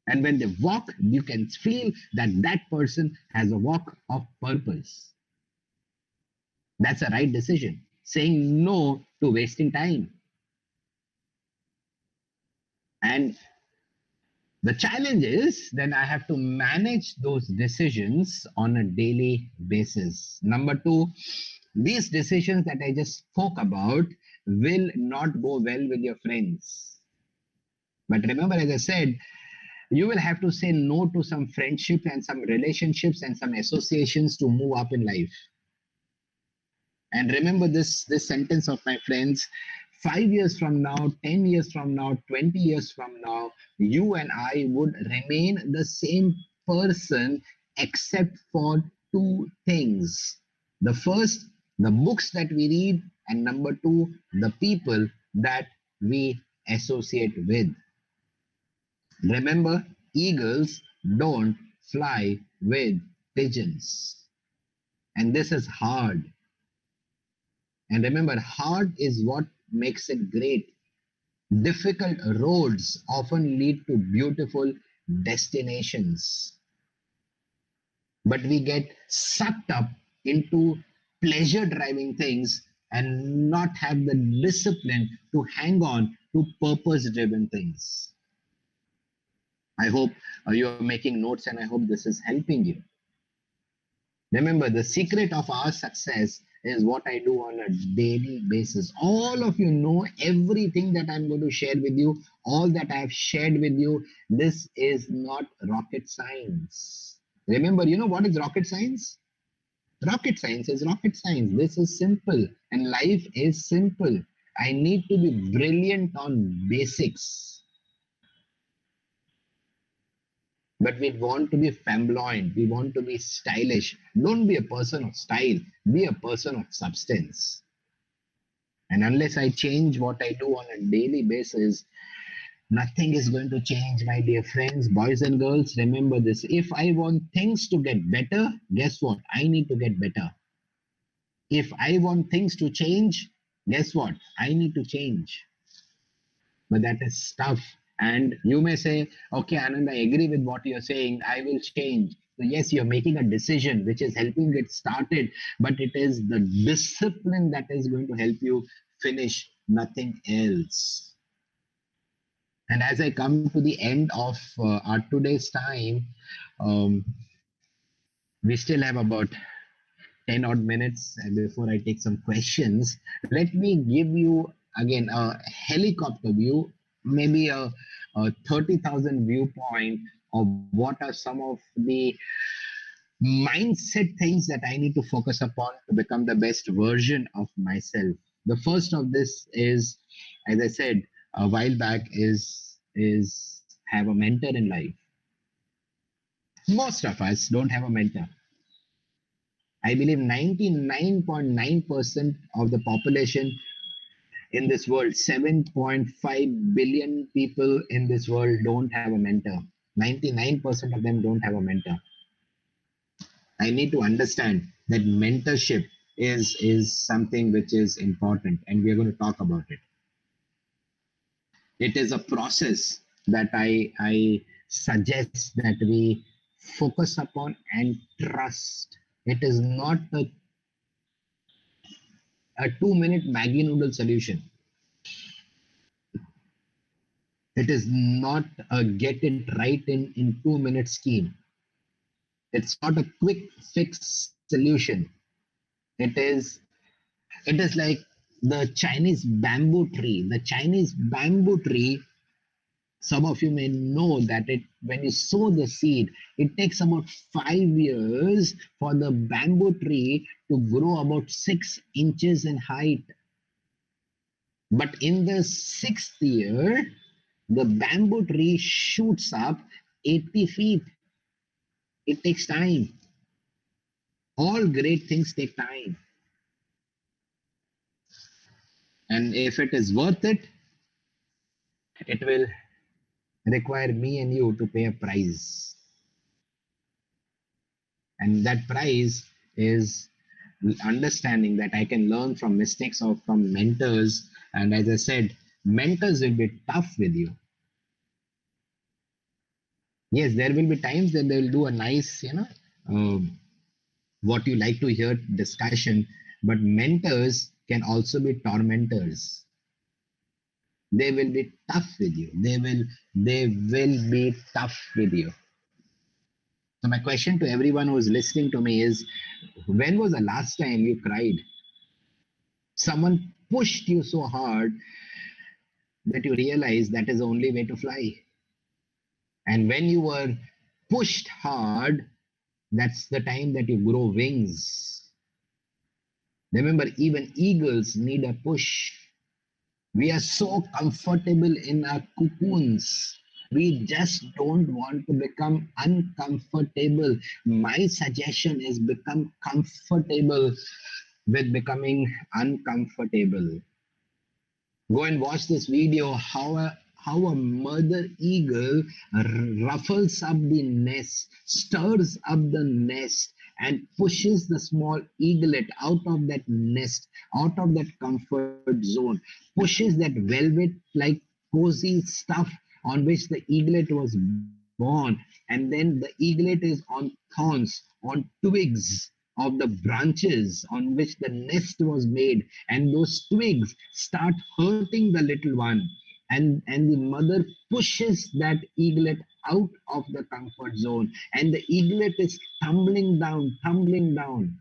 And when they walk, you can feel that that person has a walk of purpose. That's a right decision. Saying no to wasting time. And the challenge is then I have to manage those decisions on a daily basis. Number two, these decisions that I just spoke about will not go well with your friends. But remember, as I said, you will have to say no to some friendships and some relationships and some associations to move up in life. And remember this sentence of my friends: 5 years from now, 10 years from now, 20 years from now, you and I would remain the same person except for two things. The first, the books that we read, and number two, the people that we associate with. Remember, eagles don't fly with pigeons. And this is hard. And remember, hard is what makes it great. Difficult roads often lead to beautiful destinations. But we get sucked up into pleasure driving things and not have the discipline to hang on to purpose driven things. I hope you are making notes and I hope this is helping you. Remember, the secret of our success is what I do on a daily basis. All of you know everything that I'm going to share with you, all that I've shared with you. This is not rocket science. Remember, you know what is rocket science? Rocket science is rocket science. This is simple, and life is simple. I need to be brilliant on basics. But we want to be flamboyant. We want to be stylish. Don't be a person of style. Be a person of substance. And unless I change what I do on a daily basis, nothing is going to change, my dear friends. Boys and girls, remember this. If I want things to get better, guess what? I need to get better. If I want things to change, guess what? I need to change. But that is tough. And you may say, okay, Anand, I agree with what you're saying. I will change. So yes, you're making a decision which is helping get started, but it is the discipline that is going to help you finish, nothing else. And as I come to the end of our today's time, um, we still have about 10 odd minutes before I take some questions. Let me give you again a helicopter view, maybe a 30,000 viewpoint of what are some of the mindset things that I need to focus upon to become the best version of myself. The first of this is, as I said a while back, is have a mentor in life. Most of us don't have a mentor. I believe 99.9% of the population in this world, 7.5 billion people in this world, don't have a mentor. 99% of them don't have a mentor. I need to understand that mentorship is something which is important, and we are going to talk about it. It is a process that I suggest that we focus upon and trust. It is not a 2 minute Maggie noodle solution. It is not a get it right in 2 minute scheme. It's not a quick fix solution. It is it is like the Chinese bamboo tree. The Chinese bamboo tree, some of you may know that it when you sow the seed, it takes about 5 years for the bamboo tree to grow about 6 inches in height. But in the sixth year, the bamboo tree shoots up 80 feet. It takes time. All great things take time. And if it is worth it, it will require me and you to pay a price. And that price is understanding that I can learn from mistakes or from mentors. And as I said, mentors will be tough with you. Yes, there will be times that they will do a nice, what you like to hear discussion, but mentors can also be tormentors. They will be tough with you. They will be tough with you. So my question to everyone who is listening to me is, when was the last time you cried? Someone pushed you so hard that you realized that is the only way to fly. And when you were pushed hard, that's the time that you grow wings. Remember, even eagles need a push. We are so comfortable in our cocoons. We just don't want to become uncomfortable. My suggestion is become comfortable with becoming uncomfortable. Go and watch this video how a mother eagle ruffles up the nest, stirs up the nest, and pushes the small eaglet out of that nest, out of that comfort zone, pushes that velvet like cozy stuff on which the eaglet was born, and then the eaglet is on thorns, on twigs of the branches on which the nest was made, and those twigs start hurting the little one, and the mother pushes that eaglet out of the comfort zone, and the eaglet is tumbling down.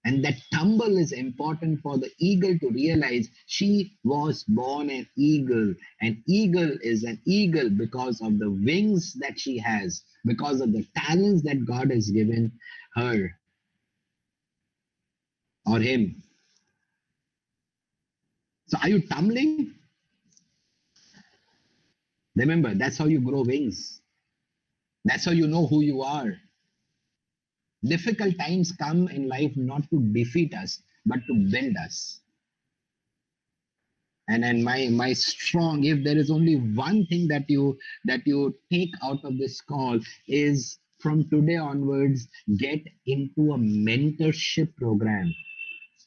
And that tumble is important for the eagle to realize she was born an eagle. An eagle is an eagle because of the wings that she has, because of the talents that God has given her or him. So are you tumbling? Remember, that's how you grow wings. That's how you know who you are. Difficult times come in life not to defeat us, but to build us. And my strong, if there is only one thing that you take out of this call, is from today onwards, get into a mentorship program.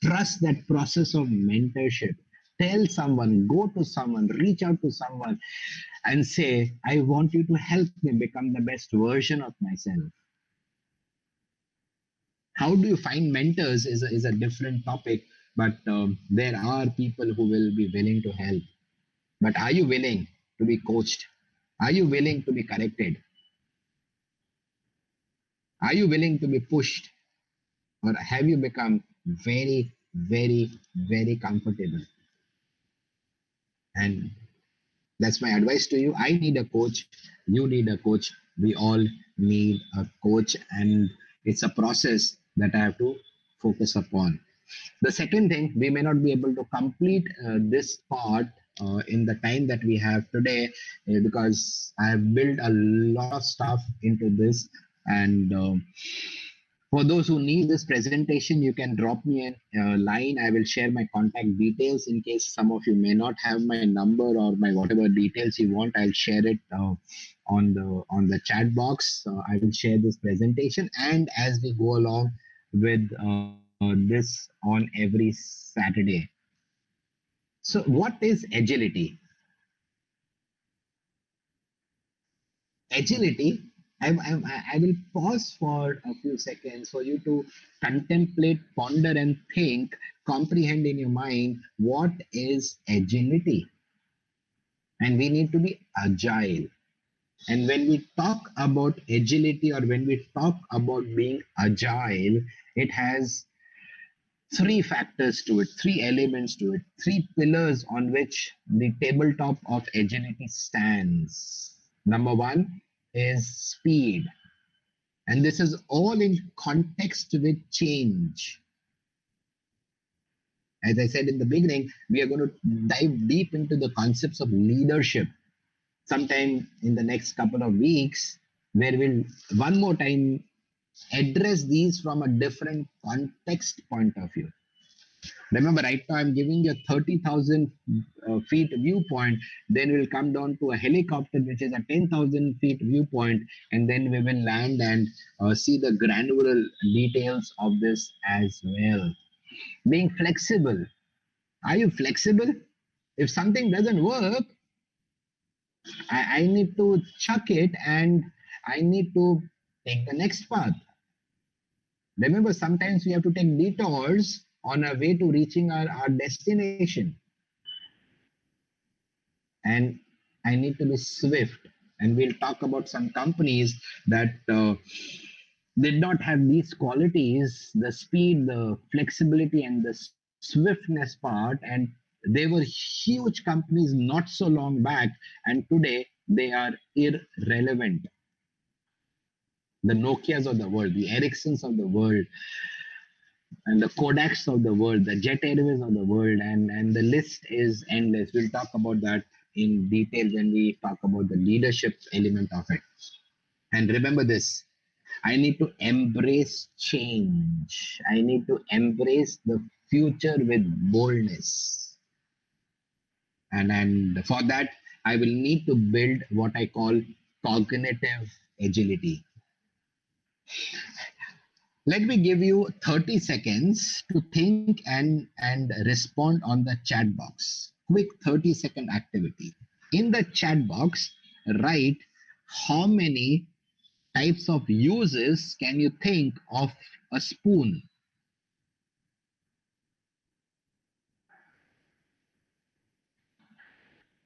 Trust that process of mentorship. Tell someone, go to someone, reach out to someone and say, I want you to help me become the best version of myself. How do you find mentors is a different topic, but there are people who will be willing to help. But are you willing to be coached? Are you willing to be corrected? Are you willing to be pushed? Or have you become very, very, very comfortable? And that's my advice to you. I need a coach. You need a coach. We all need a coach. And it's a process that I have to focus upon. The second thing, we may not be able to complete this part in the time that we have today because I have built a lot of stuff into this. And for those who need this presentation, you can drop me a line. I will share my contact details in case some of you may not have my number or my whatever details you want. I'll share it on the chat box. I will share this presentation, and as we go along with this on every Saturday. So, what is agility? Agility, I will pause for a few seconds for you to contemplate, ponder, and think, comprehend in your mind what is agility. And we need to be agile. And when we talk about agility or when we talk about being agile, it has three factors to it, three elements to it, three pillars on which the tabletop of agility stands. Number one is speed. And this is all in context with change. As I said in the beginning, we are going to dive deep into the concepts of leadership sometime in the next couple of weeks, where we'll one more time address these from a different context point of view. Remember, right now I'm giving you a 30,000 feet viewpoint. Then we'll come down to a helicopter, which is a 10,000 feet viewpoint, and then we will land and see the granular details of this as well. Being flexible. Are you flexible? If something doesn't work, I need to chuck it and I need to take the next path. Remember, sometimes we have to take detours on our way to reaching our destination. And I need to be swift. And we'll talk about some companies that did not have these qualities, the speed, the flexibility, and the swiftness part. And they were huge companies not so long back, and today they are irrelevant. The Nokias of the world, the Ericssons of the world, and the Kodaks of the world, the Jet Airways of the world, and the list is endless. We'll talk about that in detail when we talk about the leadership element of it. And remember this, I need to embrace change. I need to embrace the future with boldness. And for that, I will need to build what I call cognitive agility. Let me give you 30 seconds to think and respond on the chat box. Quick 30-second activity. In the chat box, write how many types of uses can you think of a spoon.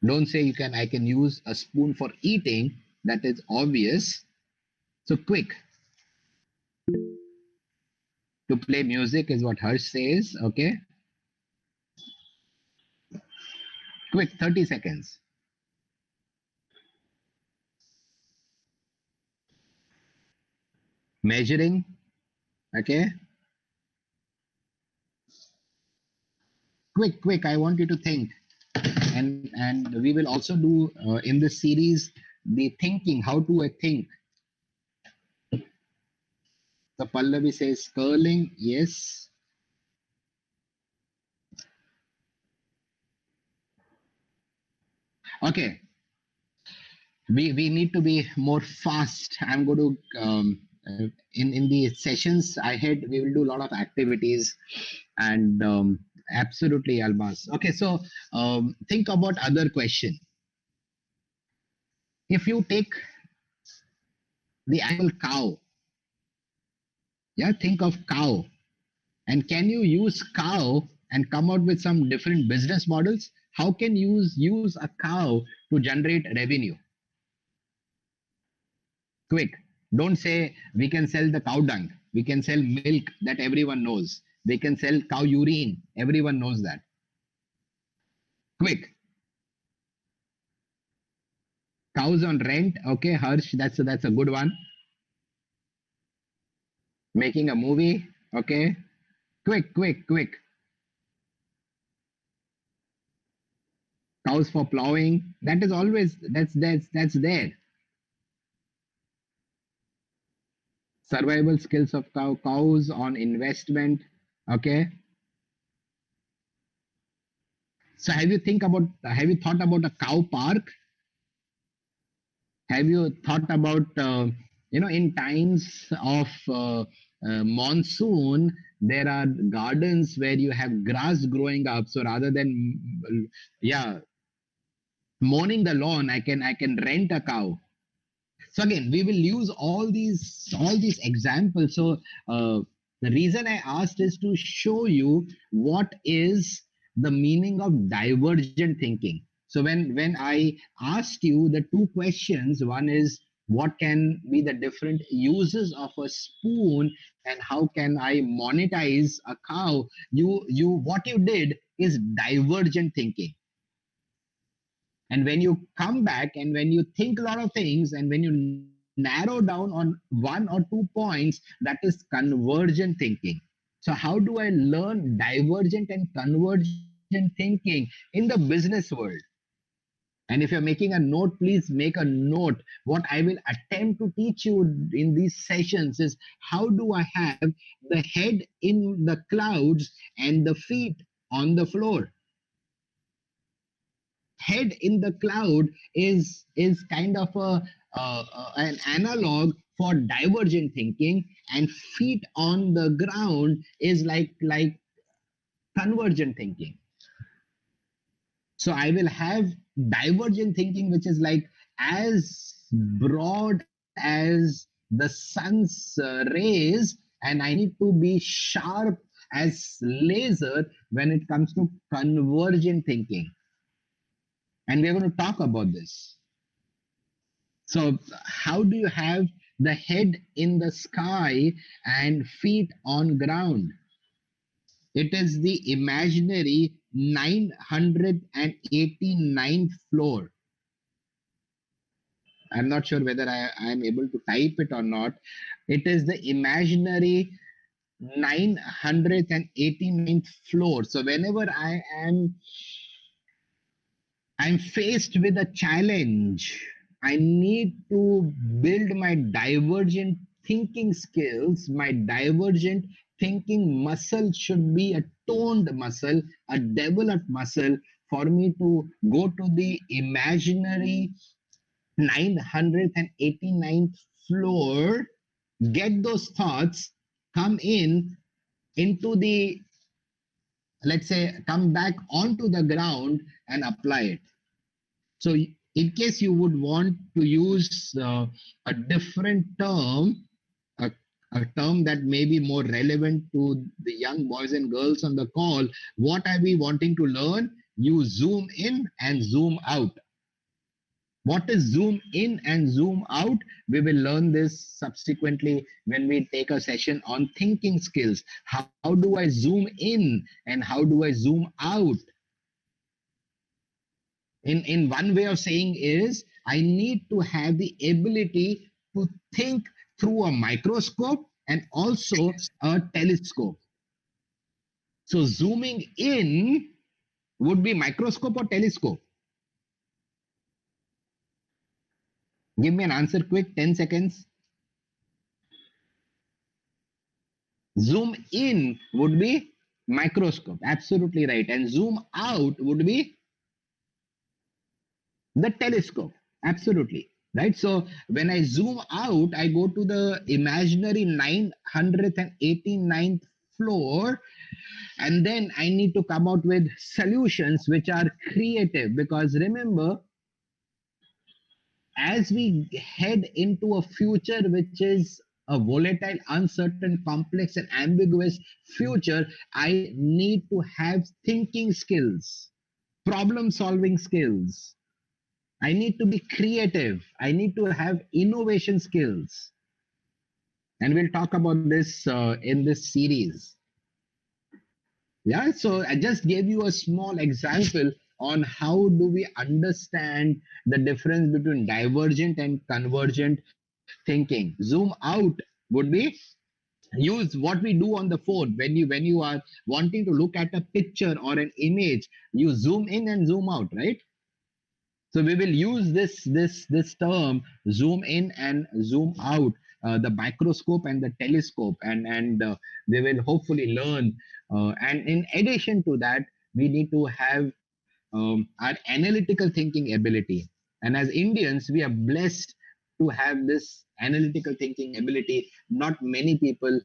Don't say I can use a spoon for eating. That is obvious. So quick. To play music is what Harsh says. Okay. Quick 30 seconds. Measuring. Okay. quick. I want you to think, and we will also do in this series the thinking, how to think. The Pallavi says curling, yes. Okay, we need to be more fast. I'm going to in the sessions ahead we will do a lot of activities, and absolutely, Almas. Okay, so think about other question. If you take the animal cow, yeah, think of cow, and can you use cow and come out with some different business models? How can you use a cow to generate revenue? Quick. Don't say we can sell the cow dung. We can sell milk, that everyone knows. We can sell cow urine. Everyone knows that. Quick. Cows on rent. Okay, Harsh, that's a good one. Making a movie. Okay. Quick. Cows for plowing. That is always that's there. Survival skills of cows on investment. Okay. So have you thought about a cow park? Have you thought about in times of monsoon there are gardens where you have grass growing up, so rather than yeah, mowing the lawn, I can rent a cow. So again, we will use all these examples. So the reason I asked is to show you what is the meaning of divergent thinking. So when I asked you the two questions, one is what can be the different uses of a spoon and how can I monetize a cow, you what you did is divergent thinking. And when you come back and when you think a lot of things and when you narrow down on one or 2 points, that is convergent thinking. So, how do I learn divergent and convergent thinking in the business world? And if you're making a note, please make a note. What I will attempt to teach you in these sessions is how do I have the head in the clouds and the feet on the floor? Head in the cloud is kind of an analog for divergent thinking, and feet on the ground is like convergent thinking. So I will have divergent thinking, which is like as broad as the sun's rays, and I need to be sharp as laser when it comes to convergent thinking. And we're going to talk about this. So, how do you have the head in the sky and feet on ground? It is the imaginary 989th floor. I'm not sure whether I am able to type it or not. It is the imaginary 989th floor. So, whenever I'm faced with a challenge, I need to build my divergent thinking skills. My divergent thinking muscle should be a toned muscle, a developed muscle for me to go to the imaginary 989th floor, get those thoughts, come into the, let's say, come back onto the ground and apply it. So, in case you would want to use a different term, a, a term that may be more relevant to the young boys and girls on the call, what are we wanting to learn? You zoom in and zoom out. What is zoom in and zoom out? We will learn this subsequently when we take a session on thinking skills. How do I zoom in and how do I zoom out? In one way of saying is I need to have the ability to think through a microscope and also a telescope. So zooming in Would be microscope or telescope? Give me an answer quick, 10 seconds. Zoom in would be microscope, absolutely right. And zoom out would be the telescope, absolutely right. So when I zoom out, I go to the imaginary 989th floor, and then I need to come out with solutions which are creative, because remember, as we head into a future which is a volatile, uncertain, complex, and ambiguous future, I need to have thinking skills, problem solving skills. I need to be creative. I need to have innovation skills. And we'll talk about this in this series. Yeah, so I just gave you a small example on how do we understand the difference between divergent and convergent thinking. Zoom out would be use what we do on the phone when you are wanting to look at a picture or an image. You zoom in and zoom out, right? So we will use this term zoom in and zoom out, the microscope and the telescope, and we will hopefully learn. And in addition to that, we need to have our analytical thinking ability. And as Indians, we are blessed to have this analytical thinking ability. Not many people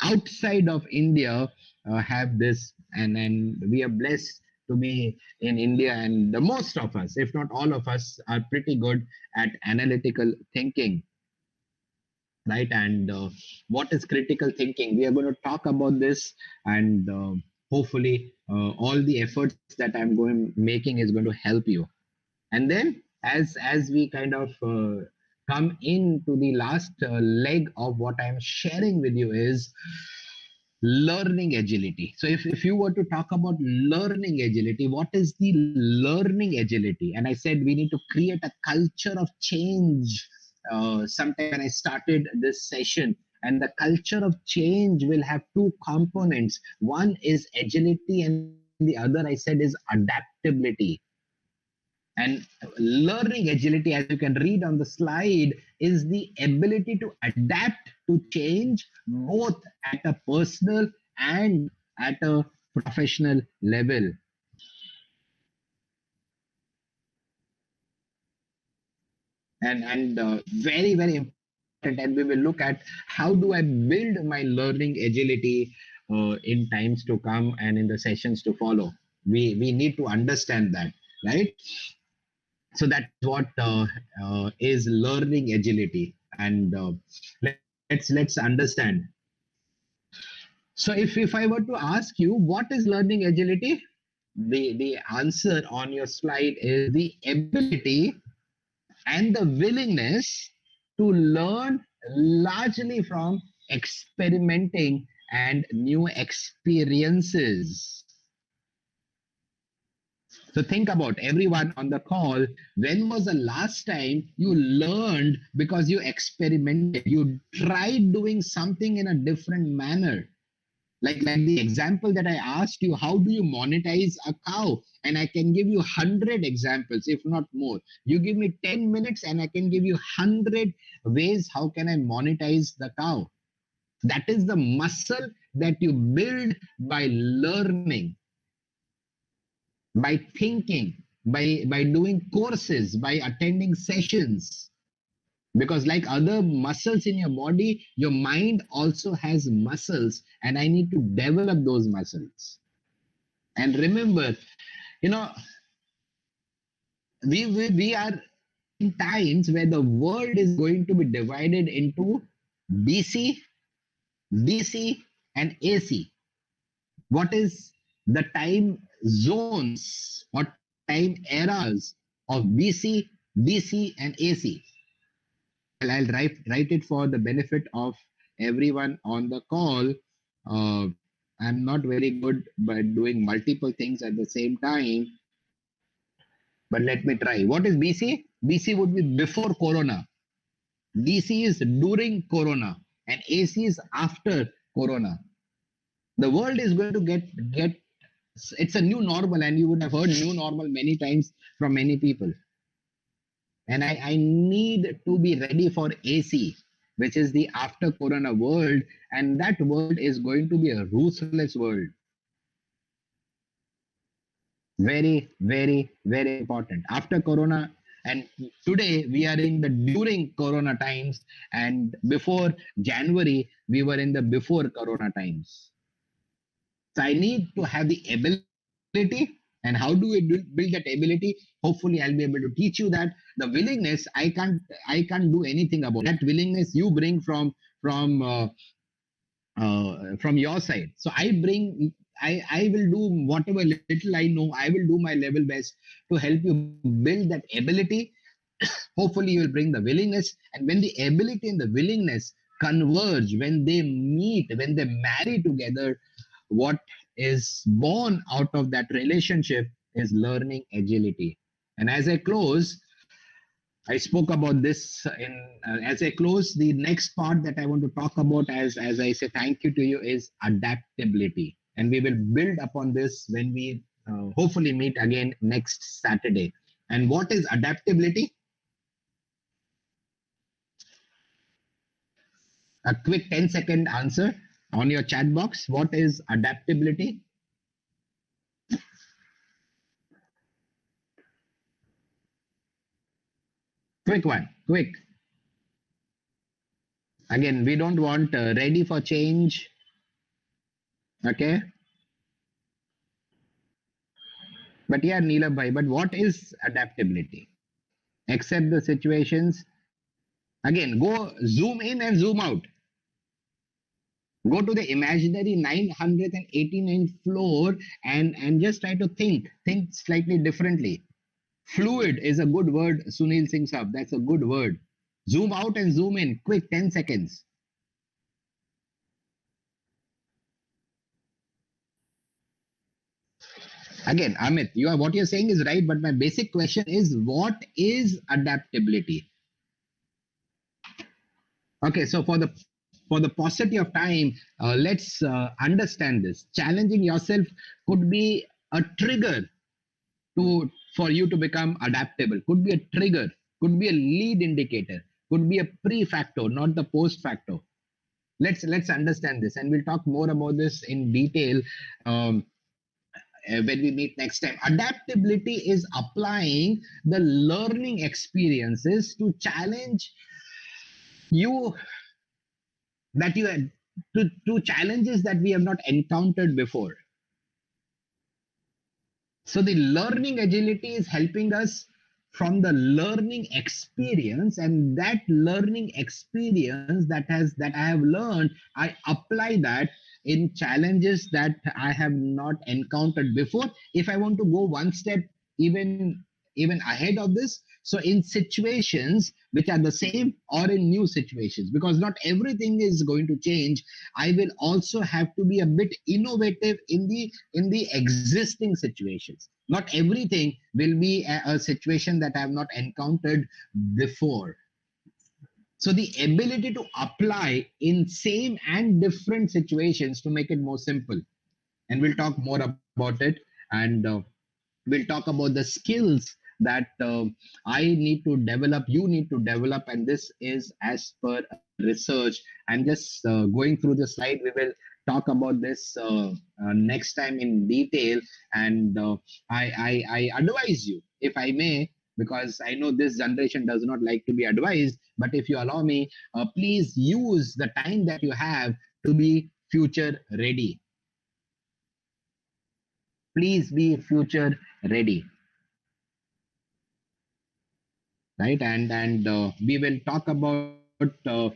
outside of India have this, and we are blessed to be in India. And the most of us, if not all of us, are pretty good at analytical thinking, right? And what is critical thinking? We are going to talk about this, and hopefully, all the efforts that I'm going making is going to help you. And then, as we kind of come into the last leg of what I'm sharing with you is learning agility. So if you were to talk about learning agility, what is the learning agility? And I said we need to create a culture of change. Sometime when I started this session, and the culture of change will have two components. One is agility, and the other, I said, is adaptability. And learning agility, as you can read on the slide, is the ability to adapt to change, both at a personal and at a professional level. And very, very important. And we will look at how do I build my learning agility in times to come and in the sessions to follow. We need to understand that, right? So that's what is learning agility. And let's understand. So if I were to ask you what is learning agility, the answer on your slide is the ability and the willingness to learn largely from experimenting and new experiences. So think about everyone on the call. When was the last time you learned because you experimented? You tried doing something in a different manner. Like the example that I asked you, how do you monetize a cow? And I can give you 100 examples, if not more. You give me 10 minutes and I can give you 100 ways how can I monetize the cow. That is the muscle that you build by learning, by thinking, by doing courses, by attending sessions. Because like other muscles in your body, your mind also has muscles, and I need to develop those muscles. And remember, you know, we are in times where the world is going to be divided into BC, DC, and AC. What is the time zones or time eras of BC, DC, and AC? I'll write it for the benefit of everyone on the call. Uh, I'm not very good by doing multiple things at the same time, but let me try. What is BC? BC would be before Corona. DC is during Corona, and AC is after Corona. The world is going to get It's a new normal, and you would have heard new normal many times from many people. And I need to be ready for AC, which is the after Corona world, and that world is going to be a ruthless world. Very, very, very important. After Corona, and today we are in the during Corona times, and before January, we were in the before Corona times. So I need to have the ability. And how do we build that ability? Hopefully, I'll be able to teach you that. The willingness, I can't do anything about that. Willingness you bring from your side. So I will do whatever little I know. I will do my level best to help you build that ability. Hopefully, you will bring the willingness, and when the ability and the willingness converge, when they meet, when they marry together, what is born out of that relationship is learning agility. And as I close, I spoke about this as I close. The next part that I want to talk about, as I say thank you to you, is adaptability, and we will build upon this when we hopefully meet again next Saturday. And what is adaptability? A quick 10-second answer on your chat box. What is adaptability? Quick one. Quick. Again, we don't want ready for change. Okay. But yeah, Neela bhai, but what is adaptability? Accept the situations. Again, go zoom in and zoom out. Go to the imaginary 989th floor and just try to think slightly differently. Fluid is a good word, Sunil Singh Saab. That's a good word. Zoom out and zoom in, quick, 10 seconds. Again, Amit, what you're saying is right, but my basic question is, what is adaptability? Okay, so for the paucity of time, let's understand this. Challenging yourself could be a trigger to for you to become adaptable. Could be a trigger. Could be a lead indicator. Could be a pre-factor, not the post-factor. Let's understand this, and we'll talk more about this in detail when we meet next time. Adaptability is applying the learning experiences to challenge you that you had to challenges that we have not encountered before. So the learning agility is helping us from the learning experience, and that learning experience that I have learned, I apply that in challenges that I have not encountered before. If I want to go one step even ahead of this, so in situations which are the same or in new situations, because not everything is going to change, I will also have to be a bit innovative in the existing situations. Not everything will be a situation that I have not encountered before. So the ability to apply in same and different situations to make it more simple. And we'll talk more about it. And we'll talk about the skills that I need to develop, you need to develop, and this is as per research. I'm just going through the slide. We will talk about this next time in detail, and I advise you, if I may, because I know this generation does not like to be advised, but if you allow me, please use the time that you have to be future ready. Please be future ready, right? And we will talk about uh,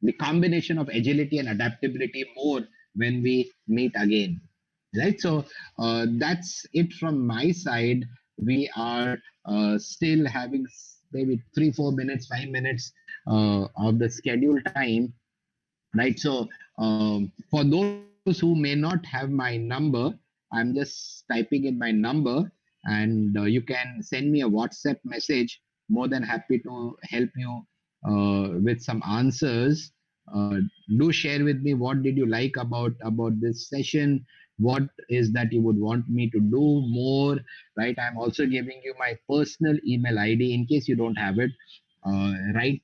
the combination of agility and adaptability more when we meet again, right? So that's it from my side. We are still having maybe 3 4 minutes, 5 minutes of the scheduled time, right? So for those who may not have my number, I'm just typing in my number, and you can send me a WhatsApp message. More than happy to help you with some answers. uh, do share with me what did you like about this session. what is that you would want me to do more, right? I'm also giving you my personal email ID in case you don't have it. Write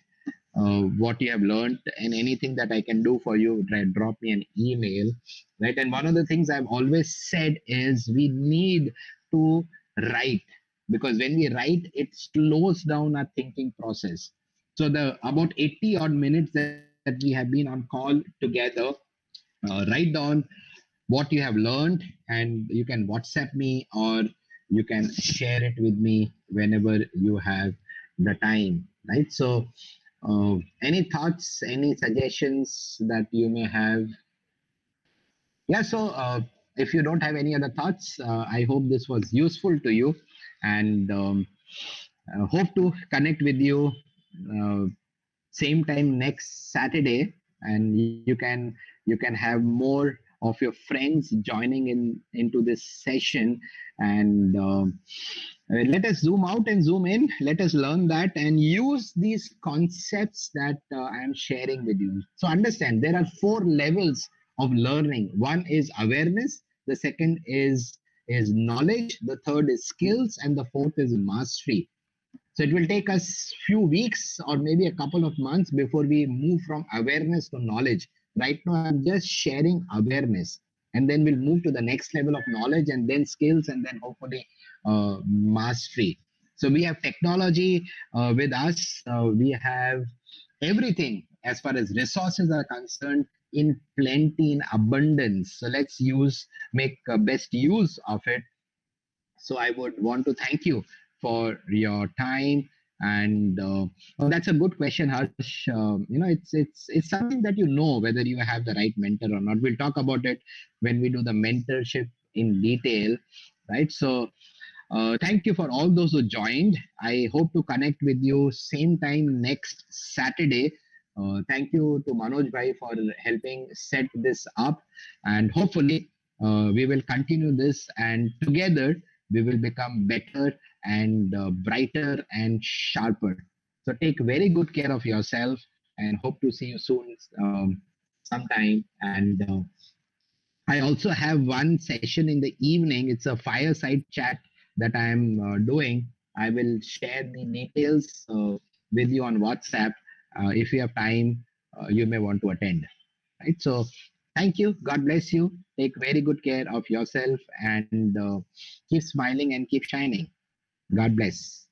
what you have learned and anything that I can do for you, drop me an email, right? And one of the things I've always said is we need to write, because when we write, it slows down our thinking process. So the about 80 odd minutes that we have been on call together, write down what you have learned, and you can WhatsApp me, or you can share it with me whenever you have the time, right? So any thoughts, any suggestions that you may have? Yeah, so if you don't have any other thoughts, I hope this was useful to you, and hope to connect with you uh, same time next Saturday, and you can have more of your friends joining into this session, and let us zoom out and zoom in. Let us learn that and use these concepts that I am sharing with you. So understand there are four levels of learning. One is awareness. The second is knowledge. The third is skills, and the fourth is mastery. So it will take us few weeks or maybe a couple of months before we move from awareness to knowledge. Right now, I'm just sharing awareness, and then we'll move to the next level of knowledge, and then skills, and then hopefully mastery. So we have technology with us. We have everything as far as resources are concerned in plenty, in abundance. So let's make best use of it. So I would want to thank you for your time. And oh, that's a good question, Harsh. It's something that you know whether you have the right mentor or not. We'll talk about it when we do the mentorship in detail, right? So thank you for all those who joined. I hope to connect with you same time next Saturday. Thank you to Manoj Bhai for helping set this up, and hopefully we will continue this, and together we will become better and brighter and sharper. So take very good care of yourself, and hope to see you soon sometime. And I also have one session in the evening. It's a fireside chat that I'm doing. I will share the details with you on WhatsApp. If you have time, you may want to attend. Right. So, thank you. God bless you. Take very good care of yourself, and keep smiling and keep shining. God bless.